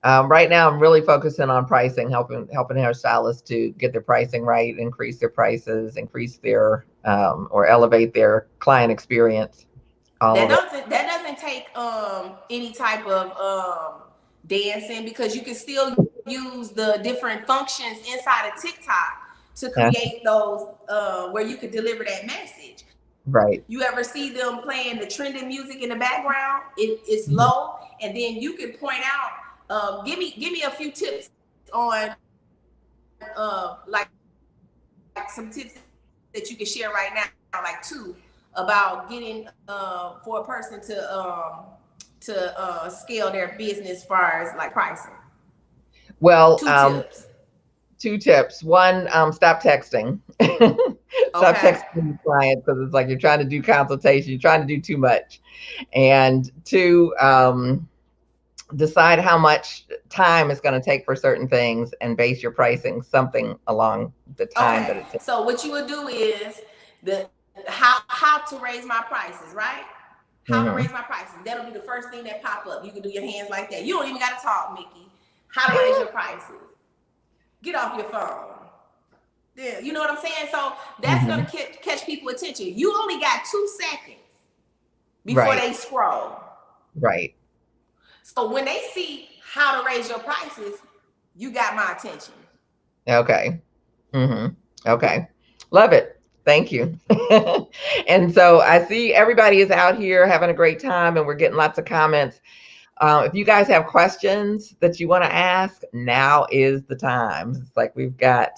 Right now, I'm really focusing on pricing, helping hairstylists to get their pricing right, increase their prices, increase their or elevate their client experience. All of it. That doesn't take any type of dancing because you can still use the different functions inside of TikTok to Uh, create those where you could deliver that message. right. You ever see them playing the trending music in the background? It's Mhm. low, and then you can point out. Give me a few tips on like some tips that you can share right now, like two about getting for a person to scale their business as far as like pricing. Well, Two tips. two tips. One, stop texting. Stop Okay. texting your clients because it's like you're trying to do consultation, you're trying to do too much. And two, decide how much time it's going to take for certain things and base your pricing something along the time that Okay. it takes. So what you would do is the how to raise my prices, right? How to Mm-hmm. raise my prices. That'll be the first thing that pop up. You can do your hands like that. You don't even got to talk, Miki. How to raise your prices. Get off your phone. Yeah, you know what I'm saying? So that's Mm-hmm. gonna catch people attention. You only got 2 seconds before Right. they scroll. Right. So when they see how to raise your prices, you got my attention. Okay. Mm-hmm. Okay. Love it. Thank you. And so I see everybody is out here having a great time and we're getting lots of comments. If you guys have questions that you want to ask, now is the time. It's like we've got.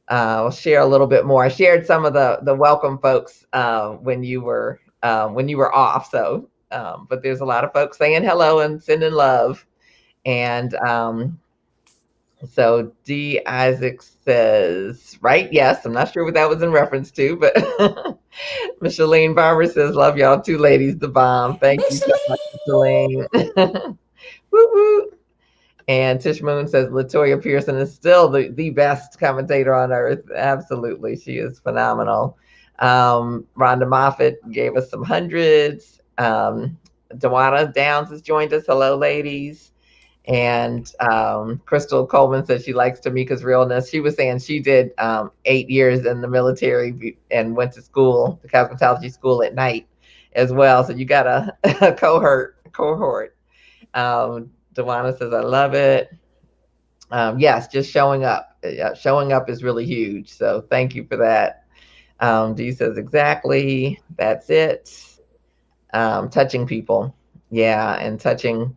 I'll share a little bit more. I shared some of the welcome folks when you were off. So, but there's a lot of folks saying hello and sending love. And so D Isaac says, right? Yes, I'm not sure what that was in reference to, but Micheline Barber says, love y'all two ladies, the bomb. Thank you so much, Micheline. Micheline. Woo woo. And Tish Moon says Latoya Pearson is still the best commentator on earth. Absolutely. She is phenomenal. Rhonda Moffat gave us some hundreds. Dewana Downs has joined us. Hello, ladies. And Crystal Coleman says she likes Tamika's realness. She was saying she did 8 years in the military and went to school, the cosmetology school at night as well. So you got a cohort. Dewana says, I love it. Yes, just showing up. Showing up is really huge. So thank you for that. Dee says, exactly. That's it. Touching people. Yeah, and touching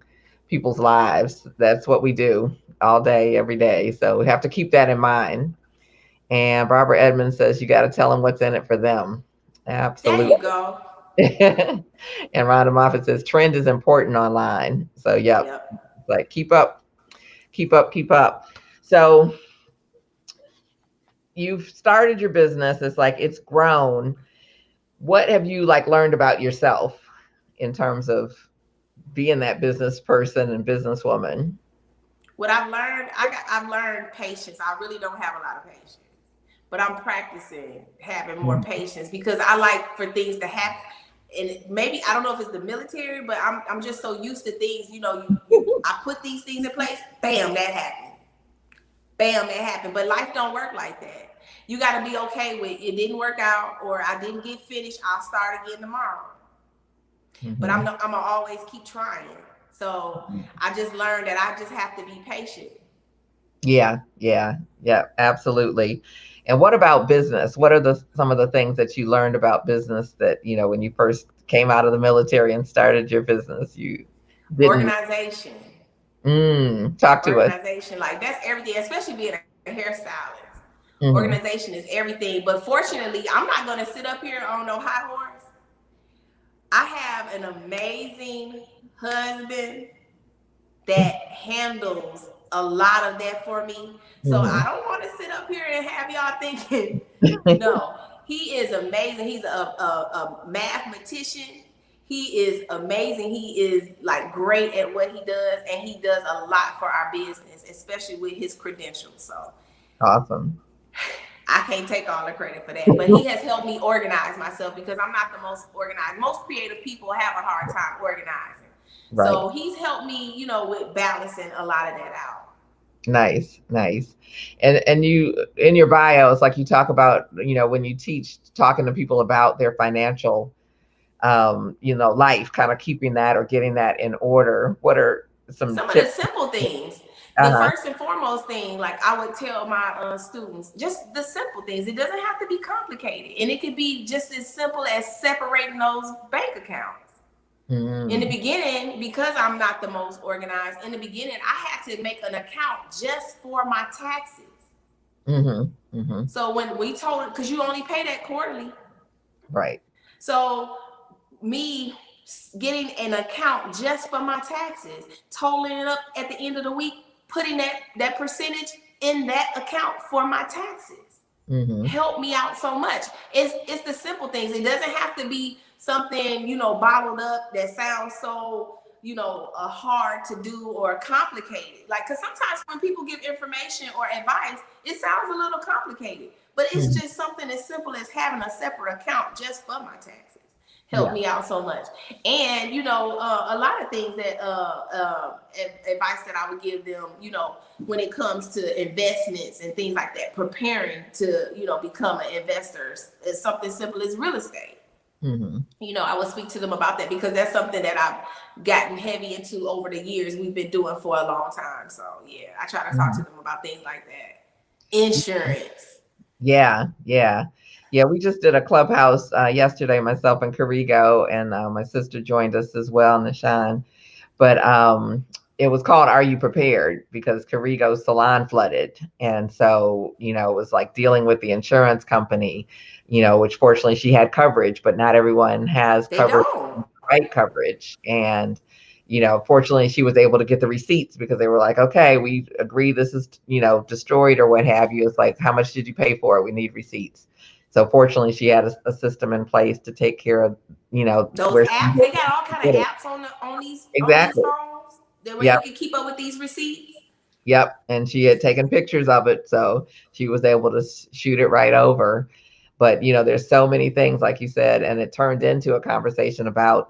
people's lives. That's what we do all day, every day. So we have to keep that in mind. And Barbara Edmonds says, you got to tell them what's in it for them. Absolutely. There you go. And Rhonda Moffat says, trend is important online. So, yep. Like, keep up. So you've started your business. It's like, it's grown. What have you like learned about yourself in terms of being that business person and businesswoman? What I've learned, I've learned patience. I really don't have a lot of patience, but I'm practicing having more patience because I like for things to happen. And maybe I don't know if it's the military, but I'm just so used to things. I put these things in place. Bam, that happened. Bam, that happened. But life don't work like that. You got to be okay with it didn't work out or I didn't get finished. I'll start again tomorrow. But I'm gonna always keep trying. So I just learned that I just have to be patient. Yeah, absolutely. And what about business? What are some of the things that you learned about business that, when you first came out of the military and started your business, you didn't? Organization. Talk to us. Organization, like that's everything, especially being a hairstylist. Organization is everything. But fortunately, I'm not going to sit up here on no high horse. I have an amazing husband that handles a lot of that for me. So I don't want to sit up here and have y'all thinking, no, he is amazing. He's a mathematician. He is amazing. He is like great at what he does, and he does a lot for our business, especially with his credentials. So awesome. I can't take all the credit for that, but he has helped me organize myself because I'm not the most organized. Most creative people have a hard time organizing. Right. So he's helped me, with balancing a lot of that out. Nice. And you, in your bio, it's like you talk about, when you teach, talking to people about their financial, life, kind of keeping that or getting that in order. What are some of the simple things? The first and foremost thing, like I would tell my students, just the simple things. It doesn't have to be complicated. And it could be just as simple as separating those bank accounts. In the beginning, because I'm not the most organized, in the beginning, I had to make an account just for my taxes. So when we told it, because you only pay that quarterly. Right. So me getting an account just for my taxes, totaling it up at the end of the week, putting that percentage in that account for my taxes helped me out so much. It's the simple things. It doesn't have to be something, bottled up that sounds so, hard to do or complicated. Like, because sometimes when people give information or advice, it sounds a little complicated. But it's just something as simple as having a separate account just for my taxes. Helped me out so much. And, a lot of things that, advice that I would give them, when it comes to investments and things like that, preparing to, become an investor is something simple as real estate. I would speak to them about that because that's something that I've gotten heavy into over the years. We've been doing for a long time. So, yeah, I try to talk to them about things like that. Insurance. Yeah. We just did a clubhouse yesterday, myself and Carigo, and my sister joined us as well, Nishan. but it was called Are You Prepared? Because Carrigo's salon flooded. And so, it was like dealing with the insurance company, which fortunately she had coverage, but not everyone has They coverage, don't. right coverage. And, fortunately she was able to get the receipts because they were like, okay, we agree this is, destroyed or what have you. It's like, how much did you pay for it? We need receipts. So fortunately she had a system in place to take care of, Those where she apps, they got all kind of did it. apps on these Exactly. phones that where you Yep. can keep up with these receipts. Yep. And she had taken pictures of it. So she was able to shoot it right over. But, there's so many things, like you said, and it turned into a conversation about,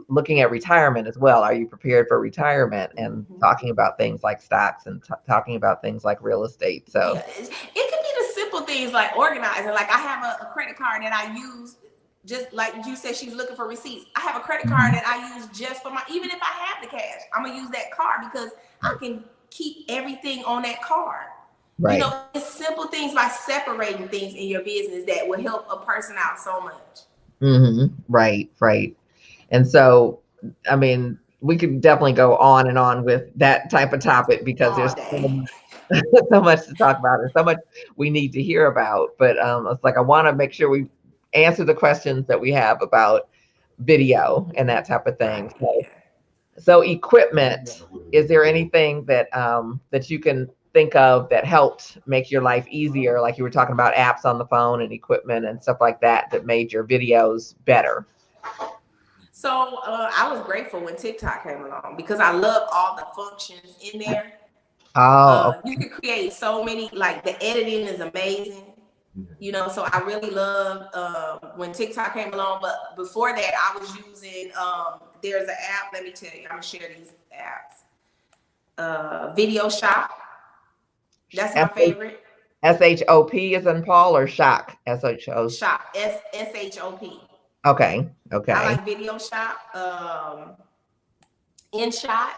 looking at retirement as well. Are you prepared for retirement? And talking about things like stocks and talking about things like real estate. So, Yeah, it could be the simple things like organizing. Like I have a credit card that I use, just like you said, she's looking for receipts. I have a credit card that I use just for even if I have the cash, I'm gonna use that card because I can keep everything on that card. right. It's simple things by separating things in your business that will help a person out so much. Right. Right. And so, I mean, we could definitely go on and on with that type of topic because All there's day. so much to talk about and so much we need to hear about. But it's like I want to make sure we answer the questions that we have about video and that type of thing. Right. So equipment, is there anything that you can think of that helped make your life easier? Like you were talking about apps on the phone and equipment and stuff like that that made your videos better. So I was grateful when TikTok came along because I love all the functions in there. Oh, You could create so many, like the editing is amazing. So I really loved when TikTok came along. But before that, I was using there's an app. Let me tell you, I'm gonna share these apps. Video Shop. That's my favorite. SHOP is in Paul or shock? SHO. Shop. SHOP. Okay. I Okay. like Video Shop. InShot.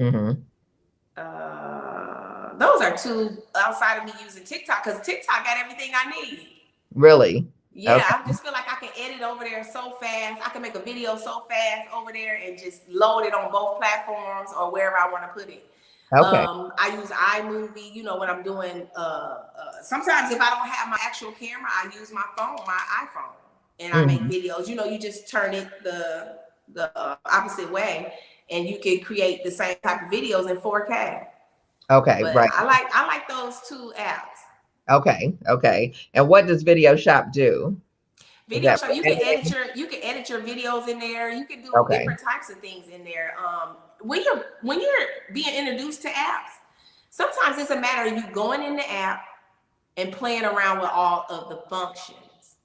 Mm-hmm. Those are two outside of me using TikTok because TikTok got everything I need. Really? Yeah, Okay. I just feel like I can edit over there so fast. I can make a video so fast over there and just load it on both platforms or wherever I want to put it. Okay. I use iMovie, when I'm doing. Sometimes if I don't have my actual camera, I use my phone, my iPhone, and I make videos. You just turn it the opposite way, and you can create the same type of videos in 4K. Okay. But Right. I like those two apps. Okay. Okay. And what does Video Shop do? Video Shop, you can edit your videos in there. You can do Okay. different types of things in there. When you're being introduced to apps, sometimes it's a matter of you going in the app and playing around with all of the functions.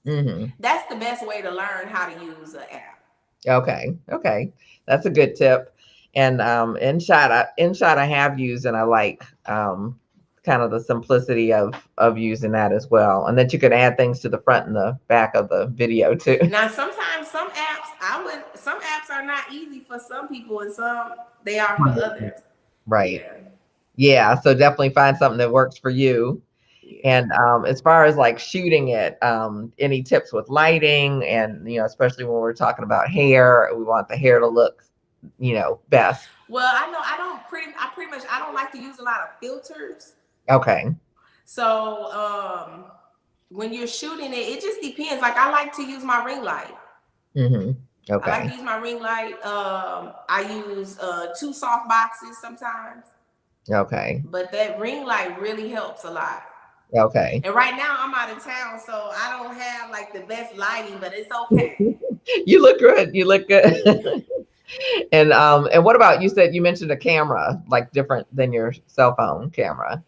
That's the best way to learn how to use an app. Okay. Okay. That's a good tip. And InShot I have used and I like kind of the simplicity of using that as well. And that you can add things to the front and the back of the video too. Now sometimes some apps are not easy for some people and some they are for others. Right. Yeah. So definitely find something that works for you. And as far as like shooting it, any tips with lighting and, especially when we're talking about hair, we want the hair to look, best. Well, I know I don't like to use a lot of filters. Okay. So when you're shooting it, it just depends. Like I like to use my ring light. Okay. I like to use my ring light. I use 2 soft boxes sometimes. Okay. But that ring light really helps a lot. Okay. And right now I'm out of town, so I don't have like the best lighting, but it's okay. You look good. You look good. And what about, you mentioned a camera, like different than your cell phone camera.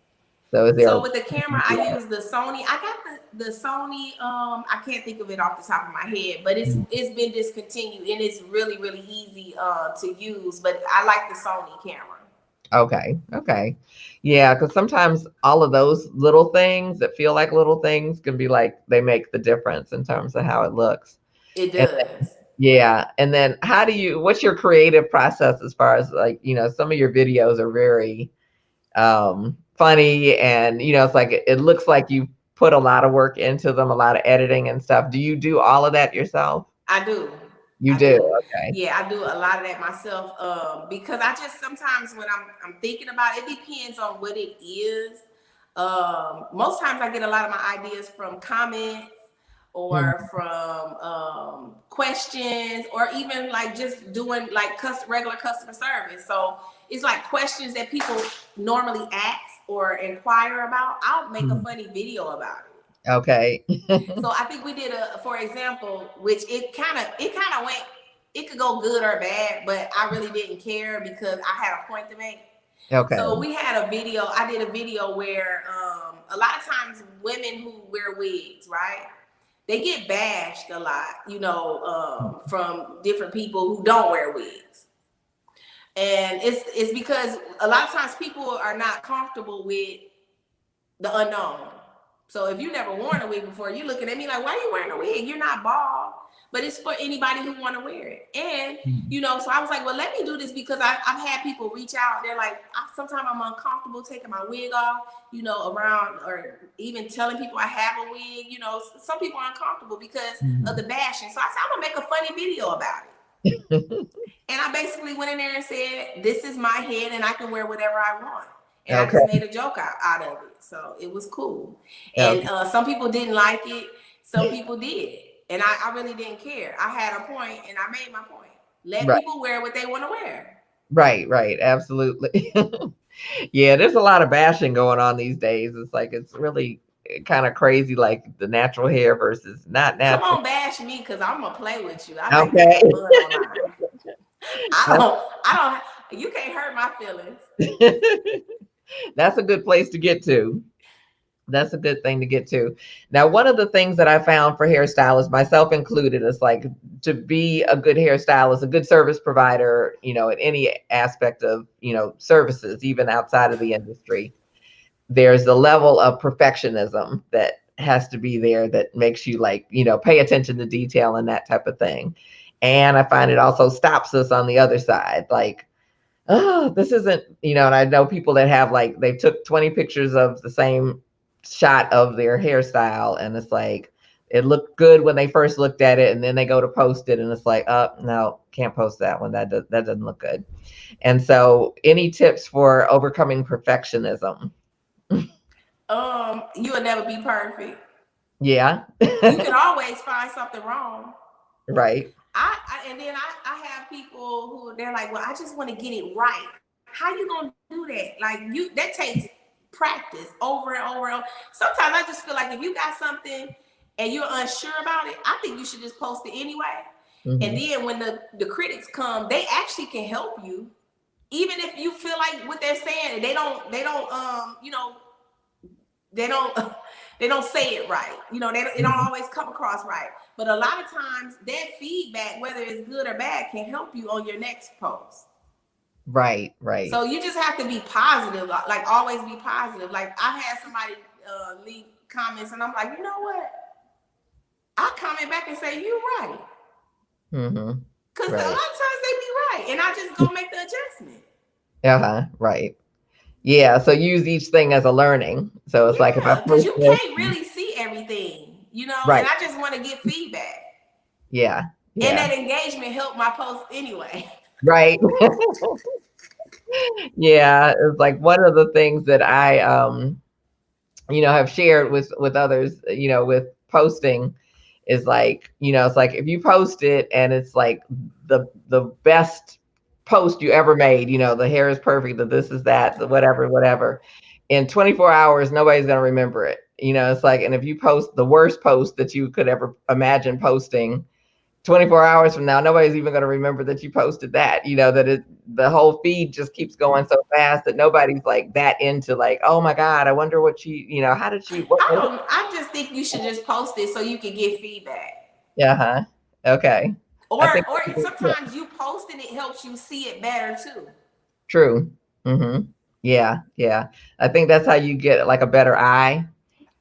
So with the camera, I use the Sony. I got the Sony. I can't think of it off the top of my head, but it's been discontinued and it's really, really easy to use. But I like the Sony camera. Okay. Okay. Yeah. Because sometimes all of those little things that feel like little things can be like, they make the difference in terms of how it looks. It does. Yeah. And then what's your creative process as far as like, some of your videos are very funny and, it's like, it looks like you put a lot of work into them, a lot of editing and stuff. Do you do all of that yourself? I do. You I do? do. Okay. Yeah, I do a lot of that myself. Because I just sometimes when I'm thinking about it, it depends on what it is. Most times I get a lot of my ideas from comments Hmm. or from questions or even like just doing like regular customer service. So it's like questions that people normally ask or inquire about. I'll make a funny video about it. Okay. So I think we did for example, which it kind of went, it could go good or bad, but I really didn't care because I had a point to make. Okay. So we had a video. I did a video where a lot of times women who wear wigs, right? They get bashed a lot, from different people who don't wear wigs. And it's because a lot of times people are not comfortable with the unknown. So if you never worn a wig before, you're looking at me like, why are you wearing a wig? You're not bald. But it's for anybody who want to wear it. And, so I was like, well, let me do this because I've had people reach out. They're like, sometimes I'm uncomfortable taking my wig off, around or even telling people I have a wig. Some people are uncomfortable because of the bashing. So I said, I'm going to make a funny video about it. And I basically went in there and said, this is my head and I can wear whatever I want. And I just made a joke out of it. So it was cool. And some people didn't like it. Some people did. And I really didn't care. I had a point and I made my point. Let people wear what they want to wear. Right. Absolutely. Yeah, there's a lot of bashing going on these days. It's like, it's really kind of crazy, like the natural hair versus not natural. Come on, bash me because I'm going to play with you. I like Okay. to have fun online. You can't hurt my feelings. That's a good place to get to. That's a good thing to get to. Now, one of the things that I found for hairstylists, myself included, is like to be a good hairstylist, a good service provider, in any aspect of, services, even outside of the industry, there's a level of perfectionism that has to be there that makes you like, pay attention to detail and that type of thing. And I find it also stops us on the other side. Like, oh, this isn't, and I know people that have like, they took 20 pictures of the same shot of their hairstyle. And it's like, it looked good when they first looked at it. And then they go to post it and it's like, oh, no, can't post that one. That doesn't look good. And so any tips for overcoming perfectionism? You will never be perfect. Yeah. You can always find something wrong. Right. And then I have people who they're like, well, I just want to get it right. How you gonna do that? Like that takes practice over and over and over. Sometimes I just feel like if you got something and you're unsure about it, I think you should just post it anyway. And then when the critics come, they actually can help you, even if you feel like what they're saying, they don't they don't say it right. They don't always come across right. But a lot of times that feedback, whether it's good or bad, can help you on your next post. Right. So you just have to be positive, like always be positive. Like I had somebody leave comments and I'm like, you know what? I comment back and say, you're right. Because a lot of times they be right. And I just go make the adjustment. Right. Yeah, so use each thing as a learning. So it's like if I because you can't really see everything, right. And I just want to get feedback. Yeah. And that engagement helped my post anyway. Right. Yeah, it's like one of the things that I have shared with others, with posting is like, it's like if you post it and it's like the best post you ever made, the hair is perfect, the this is that, the whatever. In 24 hours, nobody's going to remember it. It's like, and if you post the worst post that you could ever imagine posting, 24 hours from now, nobody's even going to remember that you posted that, the whole feed just keeps going so fast that nobody's like that into like, oh my God, I wonder what she, how did she, I just think you should just post it so you can get feedback. Yeah. Okay. Or sometimes you posting it helps you see it better too. True. Yeah. I think that's how you get like a better eye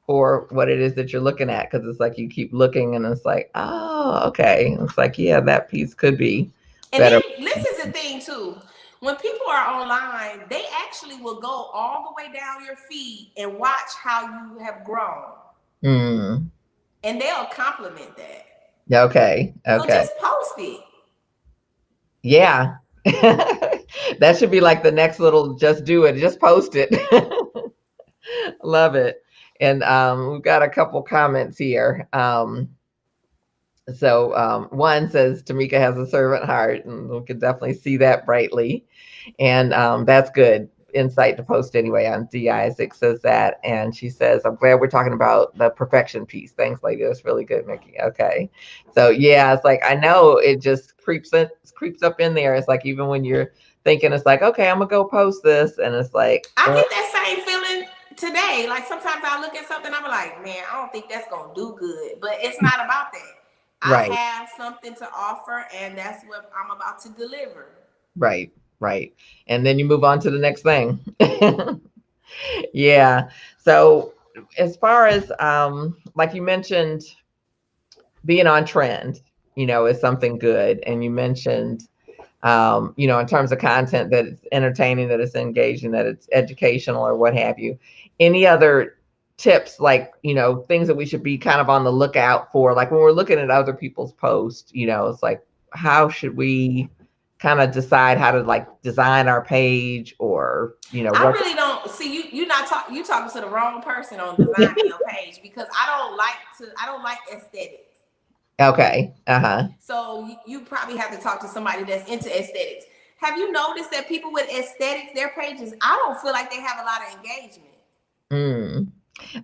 for what it is that you're looking at. Cause it's like, you keep looking and it's like, oh, okay. It's like, yeah, that piece could be better. And then this is the thing too. When people are online, they actually will go all the way down your feed and watch how you have grown. And they'll compliment that. Okay. So just post it. Yeah. That should be like the next little just do it, just post it. Love it. And we've got a couple comments here. One says Tamika has a servant heart, and we can definitely see that brightly. And that's good insight to post anyway on D. Isaac says that. And she says, I'm glad we're talking about the perfection piece. Thanks, lady. That's really good, Miki. Okay. So yeah, it's like I know it just creeps up in there. It's like even when you're thinking it's like, okay, I'm gonna go post this, and it's like I get that same feeling today. Like sometimes I look at something, I'm like, man, I don't think that's gonna do good. But it's not about that. I right. have something to offer, and that's what I'm about to deliver. Right, right. And then you move on to the next thing. Yeah. So as far as like you mentioned being on trend, is something good. And you mentioned in terms of content that it's entertaining, that it's engaging, that it's educational or what have you. Any other tips like, things that we should be kind of on the lookout for, like when we're looking at other people's posts, it's like how should we kind of decide how to like design our page or I what. really don't see you. You talking to the wrong person on designing your page because I don't like aesthetics. Okay. Uh-huh. So you probably have to talk to somebody that's into aesthetics. Have you noticed that people with aesthetics, their pages, I don't feel like they have a lot of engagement.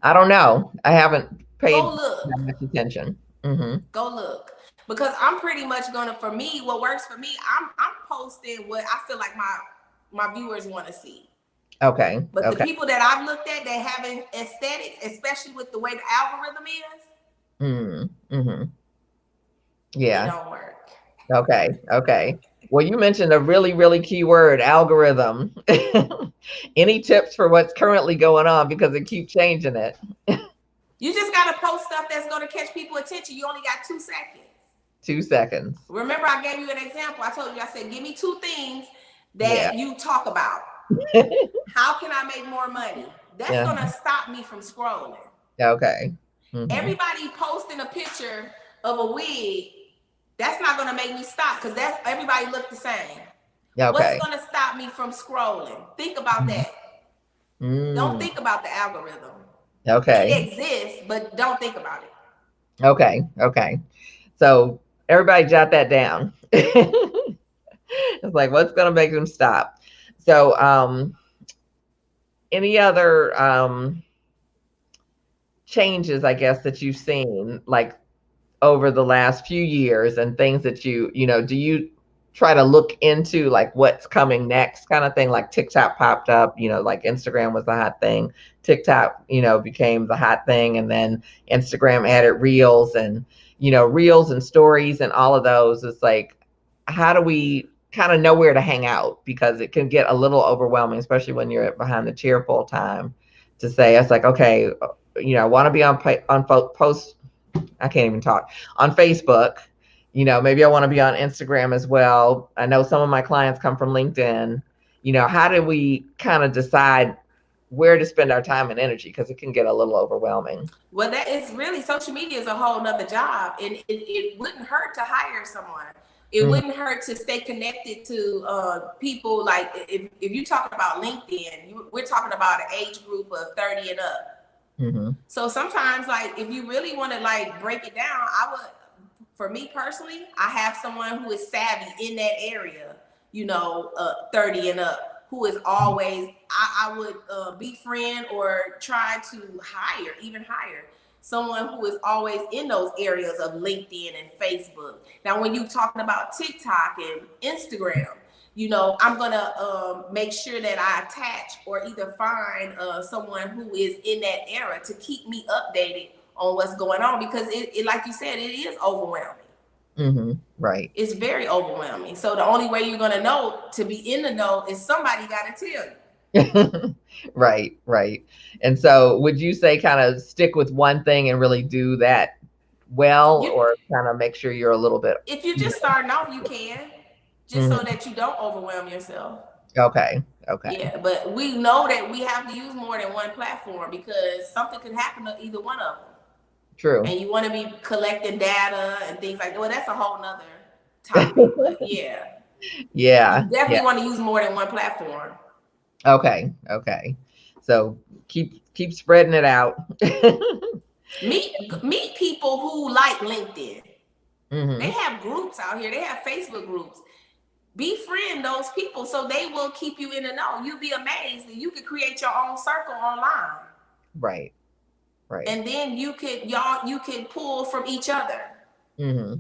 I don't know. I haven't paid Go that look. much attention. Hmm. Go look. Because I'm pretty much gonna, for me, what works for me, I'm posting what I feel like my viewers want to see. Okay. But the Okay. people that I've looked at that have aesthetics, especially with the way the algorithm is, Mm-hmm. it Yeah. don't work. Okay. Okay. Well, you mentioned a really, really key word, algorithm. Any tips for what's currently going on because they keep changing it? You just gotta post stuff that's gonna catch people attention. You only got 2 seconds. 2 seconds. Remember, I gave you an example. I told you, I said, give me 2 things Yeah. that you talk about. How can I make more money? That's Yeah. gonna stop me from scrolling. Okay. Hmm. Everybody posting a picture of a wig, that's not gonna make me stop because that's everybody look the same. What's Okay. gonna stop me from scrolling? Think about that. Don't Mm. think about the algorithm. Okay. It exists, but don't think about it. Okay. Okay. So everybody jot that down. It's like, what's going to make them stop? So, any other changes, I guess, that you've seen, like over the last few years and things that do you try to look into like what's coming next kind of thing? Like TikTok popped up, like Instagram was the hot thing. TikTok, became the hot thing. And then Instagram added reels and, reels and stories and all of those. It's like, how do we kind of know where to hang out? Because it can get a little overwhelming, especially when you're behind the chair full time to say, it's like, okay, I want to be on post. I can't even talk on Facebook. Maybe I want to be on Instagram as well. I know some of my clients come from LinkedIn. How do we kind of decide where to spend our time and energy? Because it can get a little overwhelming. Well, that is really social media is a whole nother job, and it wouldn't hurt to hire someone. It Mm-hmm. wouldn't hurt to stay connected to people. Like if you talk about LinkedIn, we're talking about an age group of 30 and up. Mm-hmm. So sometimes, like if you really want to like break it down, I would, for me personally, I have someone who is savvy in that area. 30 and up, who is always I would befriend or try to even hire someone who is always in those areas of LinkedIn and Facebook. Now, when you're talking about TikTok and Instagram, I'm gonna make sure that I attach or either find someone who is in that era to keep me updated on what's going on because it like you said, it is overwhelming. Mm-hmm. Right. It's very overwhelming. So the only way you're gonna know to be in the know is somebody got to tell you. Right. Right. And so, would you say kind of stick with one thing and really do that well, You, or kind of make sure you're a little bit? if you're just starting off, you can just so Mhm. that you don't overwhelm yourself. Okay. Okay. Yeah, but we know that we have to use more than one platform because something could happen to either one of them. True. And you want to be collecting data and things like that. Well, that's a whole nother topic. But yeah. Yeah. You definitely Yeah. want to use more than one platform. Okay. Okay. So keep spreading it out. Meet people who like LinkedIn. They Hmm. have groups out here. They have Facebook groups. Befriend those people so they will keep you in the know. You'll be amazed that you can create your own circle online. Right. Right. And then you can pull from each other. Hmm.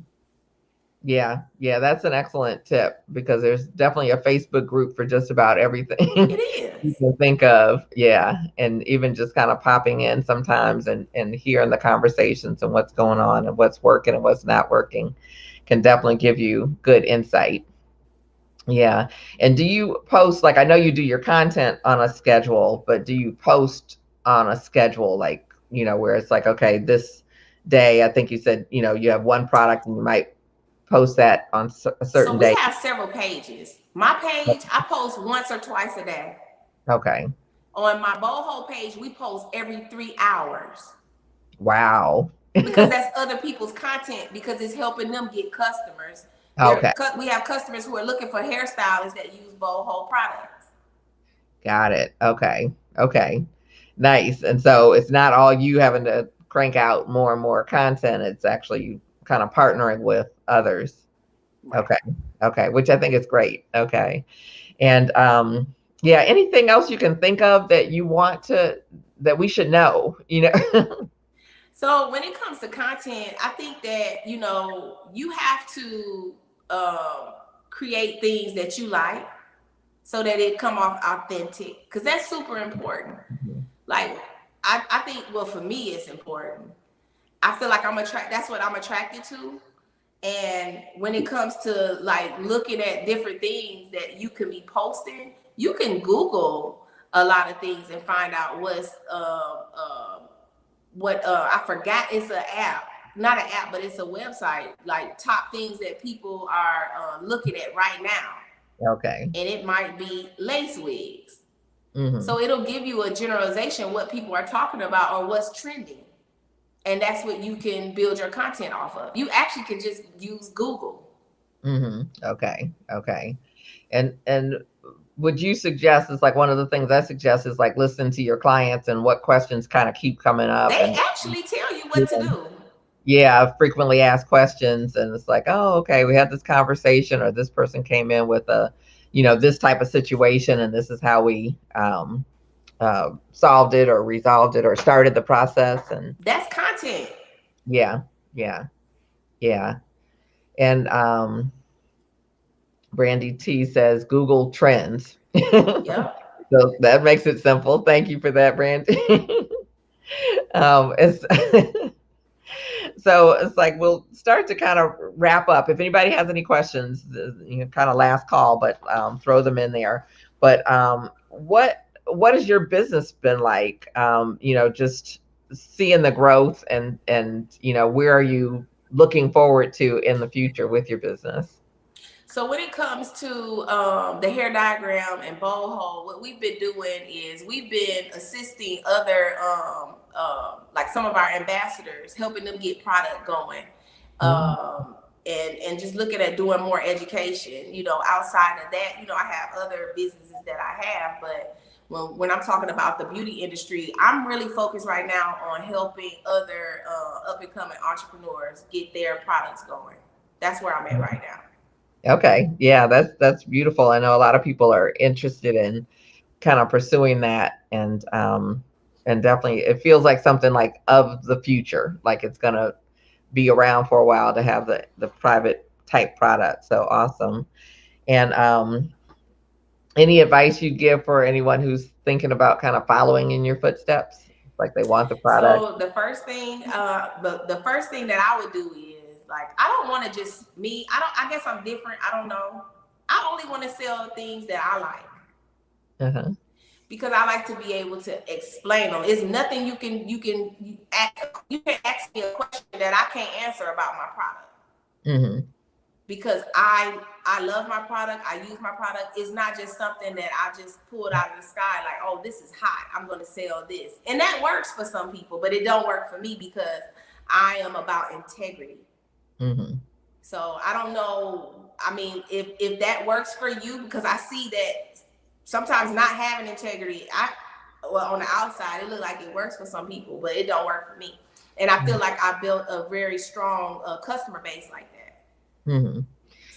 Yeah. Yeah. That's an excellent tip because there's definitely a Facebook group for just about everything It you is. can think of. Yeah. And even just kind of popping in sometimes and hearing the conversations and what's going on and what's working and what's not working can definitely give you good insight. Yeah. And do you post, like, I know you do your content on a schedule, but do you post on a schedule, like, where it's like, okay, this day, I think you said, you have one product and you might post that on a So certain we day. have several pages. My page, I post once or twice a day. Okay. On my boho page, we post every 3 hours Wow. because that's other people's content because it's helping them get customers. Okay. We have customers who are looking for hairstylists that use boho products. Got it. Okay. Okay. Nice. And so it's not all you having to crank out more and more content. It's actually you kind of partnering with others. Right. Okay. Okay. Which I think is great. Okay. And yeah, anything else you can think of that you want that we should know? So when it comes to content, I think that you have to create things that you like so that it come off authentic because that's super important. Like I think, well, for me it's important. I feel like that's what I'm attracted to. And when it comes to like looking at different things that you can be posting, you can Google a lot of things and find out what I forgot. It's an app, not an app, but it's a website, like top things that people are looking at right now. Okay. And it might be lace wigs. Hmm. So it'll give you a generalization what people are talking about or what's trending. And that's what you can build your content off of. You actually can just use Google. Hmm. Okay. Okay. And would you suggest, it's like one of the things I suggest is like listen to your clients and what questions kind of keep coming up They and actually tell you what to you do. yeah, frequently asked questions. And it's like, oh, okay, we had this conversation, or this person came in with this type of situation, and this is how we solved it or resolved it or started the process. And That's content. yeah, yeah, yeah. And Brandy T says Google Trends. Yep. So that makes it simple. Thank you for that, Brandy. It's So it's like we'll start to kind of wrap up. If anybody has any questions, kind of last call, but throw them in there. But what has your business been like? Just seeing the growth and where are you looking forward to in the future with your business? So when it comes to the hair diagram and boho, what we've been doing is we've been assisting other, like some of our ambassadors, helping them get product going, Mm-hmm. and just looking at doing more education. Outside of that, I have other businesses that I have, but when I'm talking about the beauty industry, I'm really focused right now on helping other up and coming entrepreneurs get their products going. That's where I'm at right now. Okay. Yeah, that's beautiful. I know a lot of people are interested in kind of pursuing that and definitely it feels like something like of the future, like it's gonna be around for a while to have the private type product. So awesome. And any advice you'd give for anyone who's thinking about kind of following in your footsteps, like they want the product? So the first thing that I would do is like I don't want to just me. I don't. I guess I'm different. I don't know. I only want to sell things that I like Uh-huh. because I like to be able to explain them. It's nothing you can ask me a question that I can't answer about my product Hmm. because I love my product. I use my product. It's not just something that I just pulled out of the sky like, oh, this is hot, I'm going to sell this. And that works for some people, but it don't work for me because I am about integrity. Hmm. So I don't know. I mean, if that works for you, because I see that sometimes not having integrity, well, on the outside it looks like it works for some people, but it don't work for me. And I feel like I built a very strong customer base like that. Mm-hmm.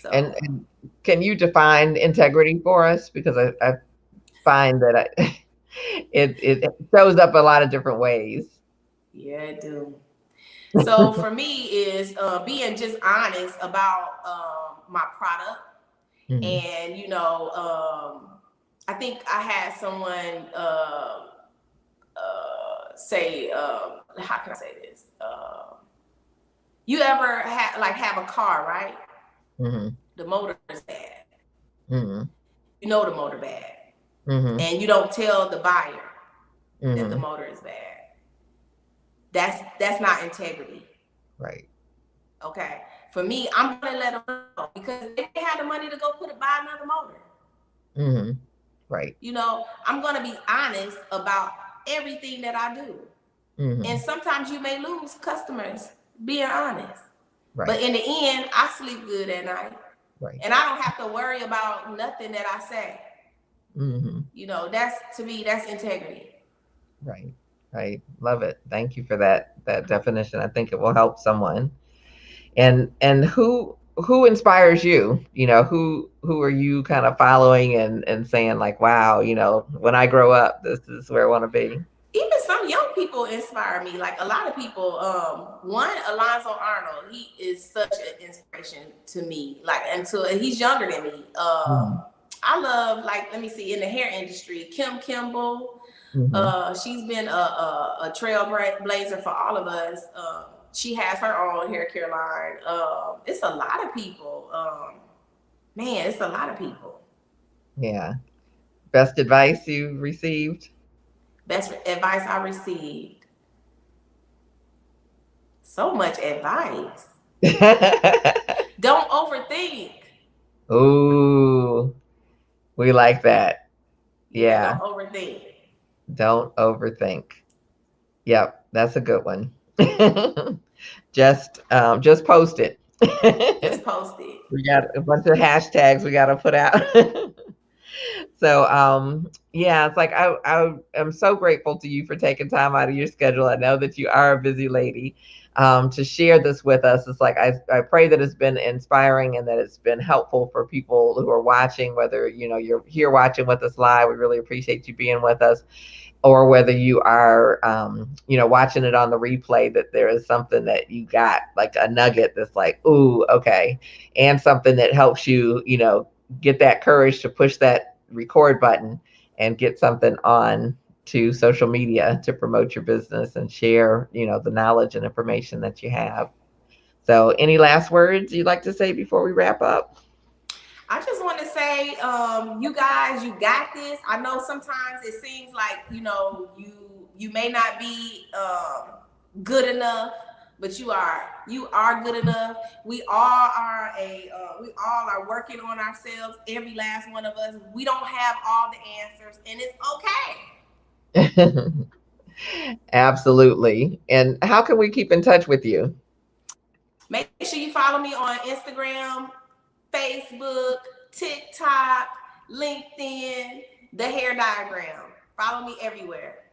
So, and can you define integrity for us? Because I find that it shows up a lot of different ways. yeah, it do. So for me is being just honest about my product. Mm-hmm. And I think I had someone say, how can I say this? You ever have a car, right? Mm-hmm. The motor is bad. Mm-hmm. You know the motor bad, Mm-hmm. and you don't tell the buyer that the Mm-hmm. motor is bad. That's not integrity. Right. Okay. For me, I'm gonna let them know because they have the money to go buy another motor. Mm-hmm. Right. I'm gonna be honest about everything that I do. Mm-hmm. And sometimes you may lose customers being honest. Right. But in the end, I sleep good at night. Right. And I don't have to worry about nothing that I say. Mm-hmm. To me, that's integrity. Right. Right. Love it. Thank you for that definition. I think it will help someone. And who inspires you? Who are you kind of following and saying like, wow, when I grow up, this is where I want to be. Even some young people inspire me. Like a lot of people. One, Alonzo Arnold. He is such an inspiration to me. Like he's younger than me. I love, like, let me see, in the hair industry, Kim Kimball. She's been a trailblazer for all of us. She has her own hair care line. It's a lot of people. Man, it's a lot of people. Yeah. Best advice you received? Best advice I received. So much advice. Don't overthink. Ooh, we like that. Yeah. Don't overthink. Don't overthink. Yep, that's a good one. Just post it. Just post it. We got a bunch of hashtags we got to put out. So yeah, it's like I am so grateful to you for taking time out of your schedule. I know that you are a busy lady, to share this with us. It's like I pray that it's been inspiring and that it's been helpful for people who are watching, whether you're here watching with us live. We really appreciate you being with us, or whether you are watching it on the replay, that there is something that you got, like a nugget that's like, ooh, okay, and something that helps you get that courage to push that record button and get something on to social media to promote your business and share the knowledge and information that you have. So any last words you'd like to say before we wrap up? I just want to say, you guys, you got this. I know sometimes it seems like you may not be good enough, but you are good enough. We all are working on ourselves. Every last one of us. We don't have all the answers, and it's okay. Absolutely. And how can we keep in touch with you? Make sure you follow me on Instagram, Facebook, TikTok, LinkedIn, The Hair Diagram. Follow me everywhere.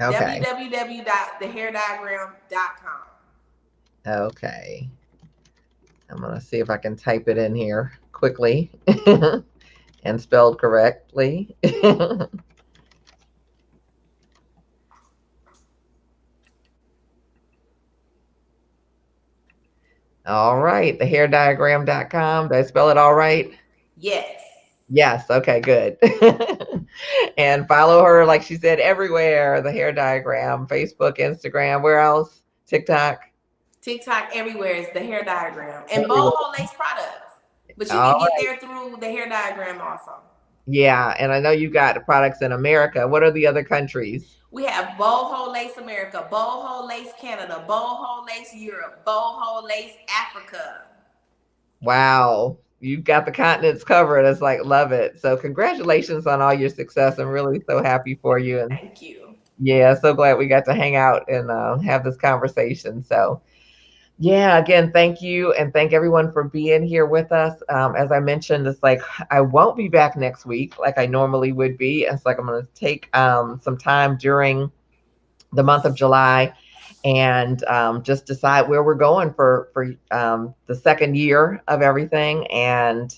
Okay. www.thehairdiagram.com. Okay. I'm going to see if I can type it in here quickly and spelled correctly. All right. Thehairdiagram.com. Did I spell it all right? Yes. Yes. Okay, good. And follow her, like she said, everywhere. The Hair Diagram, Facebook, Instagram, where else? TikTok? TikTok, everywhere is The Hair Diagram. And boho lace products. But you can get there through The Hair Diagram also. Yeah, and I know you got products in America. What are the other countries? We have boho lace America, boho lace Canada, boho lace Europe, boho lace Africa. Wow. You've got the continents covered. It's like, love it. So congratulations on all your success. I'm really so happy for you. And thank you. Yeah, so glad we got to hang out and have this conversation. So Yeah, again, thank you. And thank everyone for being here with us. As I mentioned, it's like I won't be back next week like I normally would be. It's like I'm going to take some time during the month of July and just decide where we're going for the second year of everything. And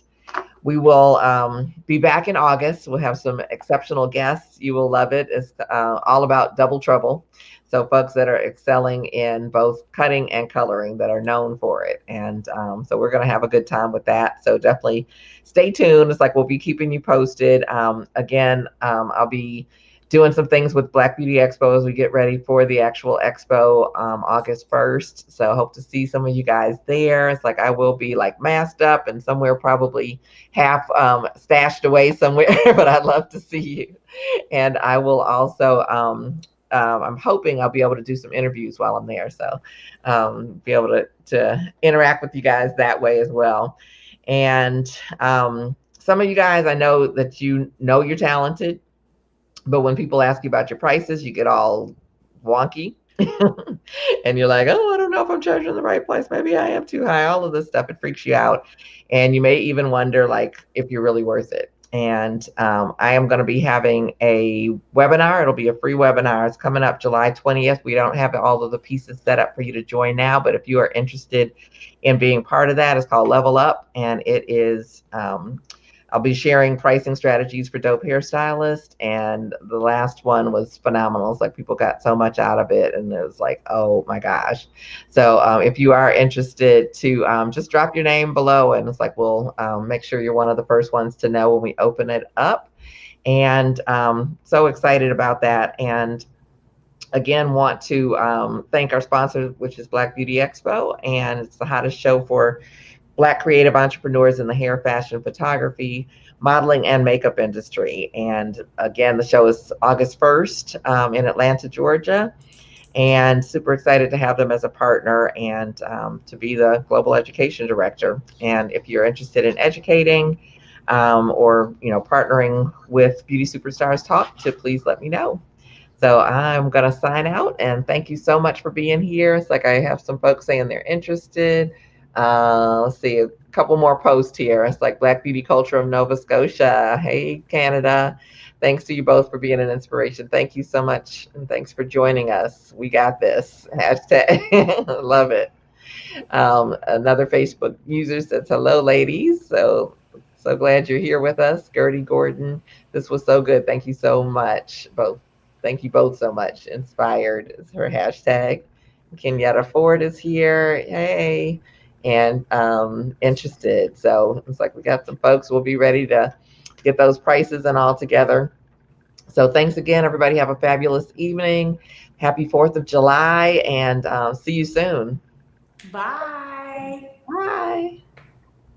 we will be back in August. We'll have some exceptional guests. You will love it. It's all about double trouble. So, folks that are excelling in both cutting and coloring that are known for it. And so, we're going to have a good time with that. So, definitely stay tuned. It's like we'll be keeping you posted. Again, I'll be doing some things with Black Beauty Expo as we get ready for the actual expo August 1st. So hope to see some of you guys there. It's like I will be like masked up and somewhere probably half stashed away somewhere, but I'd love to see you. And I will also, I'm hoping I'll be able to do some interviews while I'm there. So be able to interact with you guys that way as well. And some of you guys, I know that you know you're talented, but when people ask you about your prices, you get all wonky. And you're like, oh, I don't know if I'm charging the right price. Maybe I am too high. All of this stuff, it freaks you out. And you may even wonder, like, if you're really worth it. And I am going to be having a webinar. It'll be a free webinar. It's coming up July 20th. We don't have all of the pieces set up for you to join now, but if you are interested in being part of that, it's called Level Up. And it is I'll be sharing pricing strategies for dope hairstylists. And the last one was phenomenal. It's like people got so much out of it. And it was like, oh my gosh. So if you are interested to just drop your name below, and it's like, we'll make sure you're one of the first ones to know when we open it up. And so excited about that. And again, want to thank our sponsor, which is Black Beauty Expo. And it's the hottest show for Black creative entrepreneurs in the hair, fashion, photography, modeling, and makeup industry. And again, the show is August 1st in Atlanta, Georgia. And super excited to have them as a partner and to be the global education director. And if you're interested in educating or partnering with Beauty Superstars Talk, to please let me know. So I'm going to sign out and thank you so much for being here. It's like I have some folks saying they're interested. Let's see, a couple more posts here. It's like Black Beauty Culture of Nova Scotia. Hey, Canada. Thanks to you both for being an inspiration. Thank you so much. And thanks for joining us. We got this. Hashtag. Love it. Another Facebook user says, hello, ladies. So glad you're here with us. Gertie Gordon. This was so good. Thank you so much, both. Thank you both so much. Inspired is her hashtag. Kenyatta Ford is here. Hey. And interested. So it's like we got some folks. We'll be ready to get those prices and all together. So thanks again, everybody. Have a fabulous evening. Happy 4th of July, and see you soon. Bye. Bye.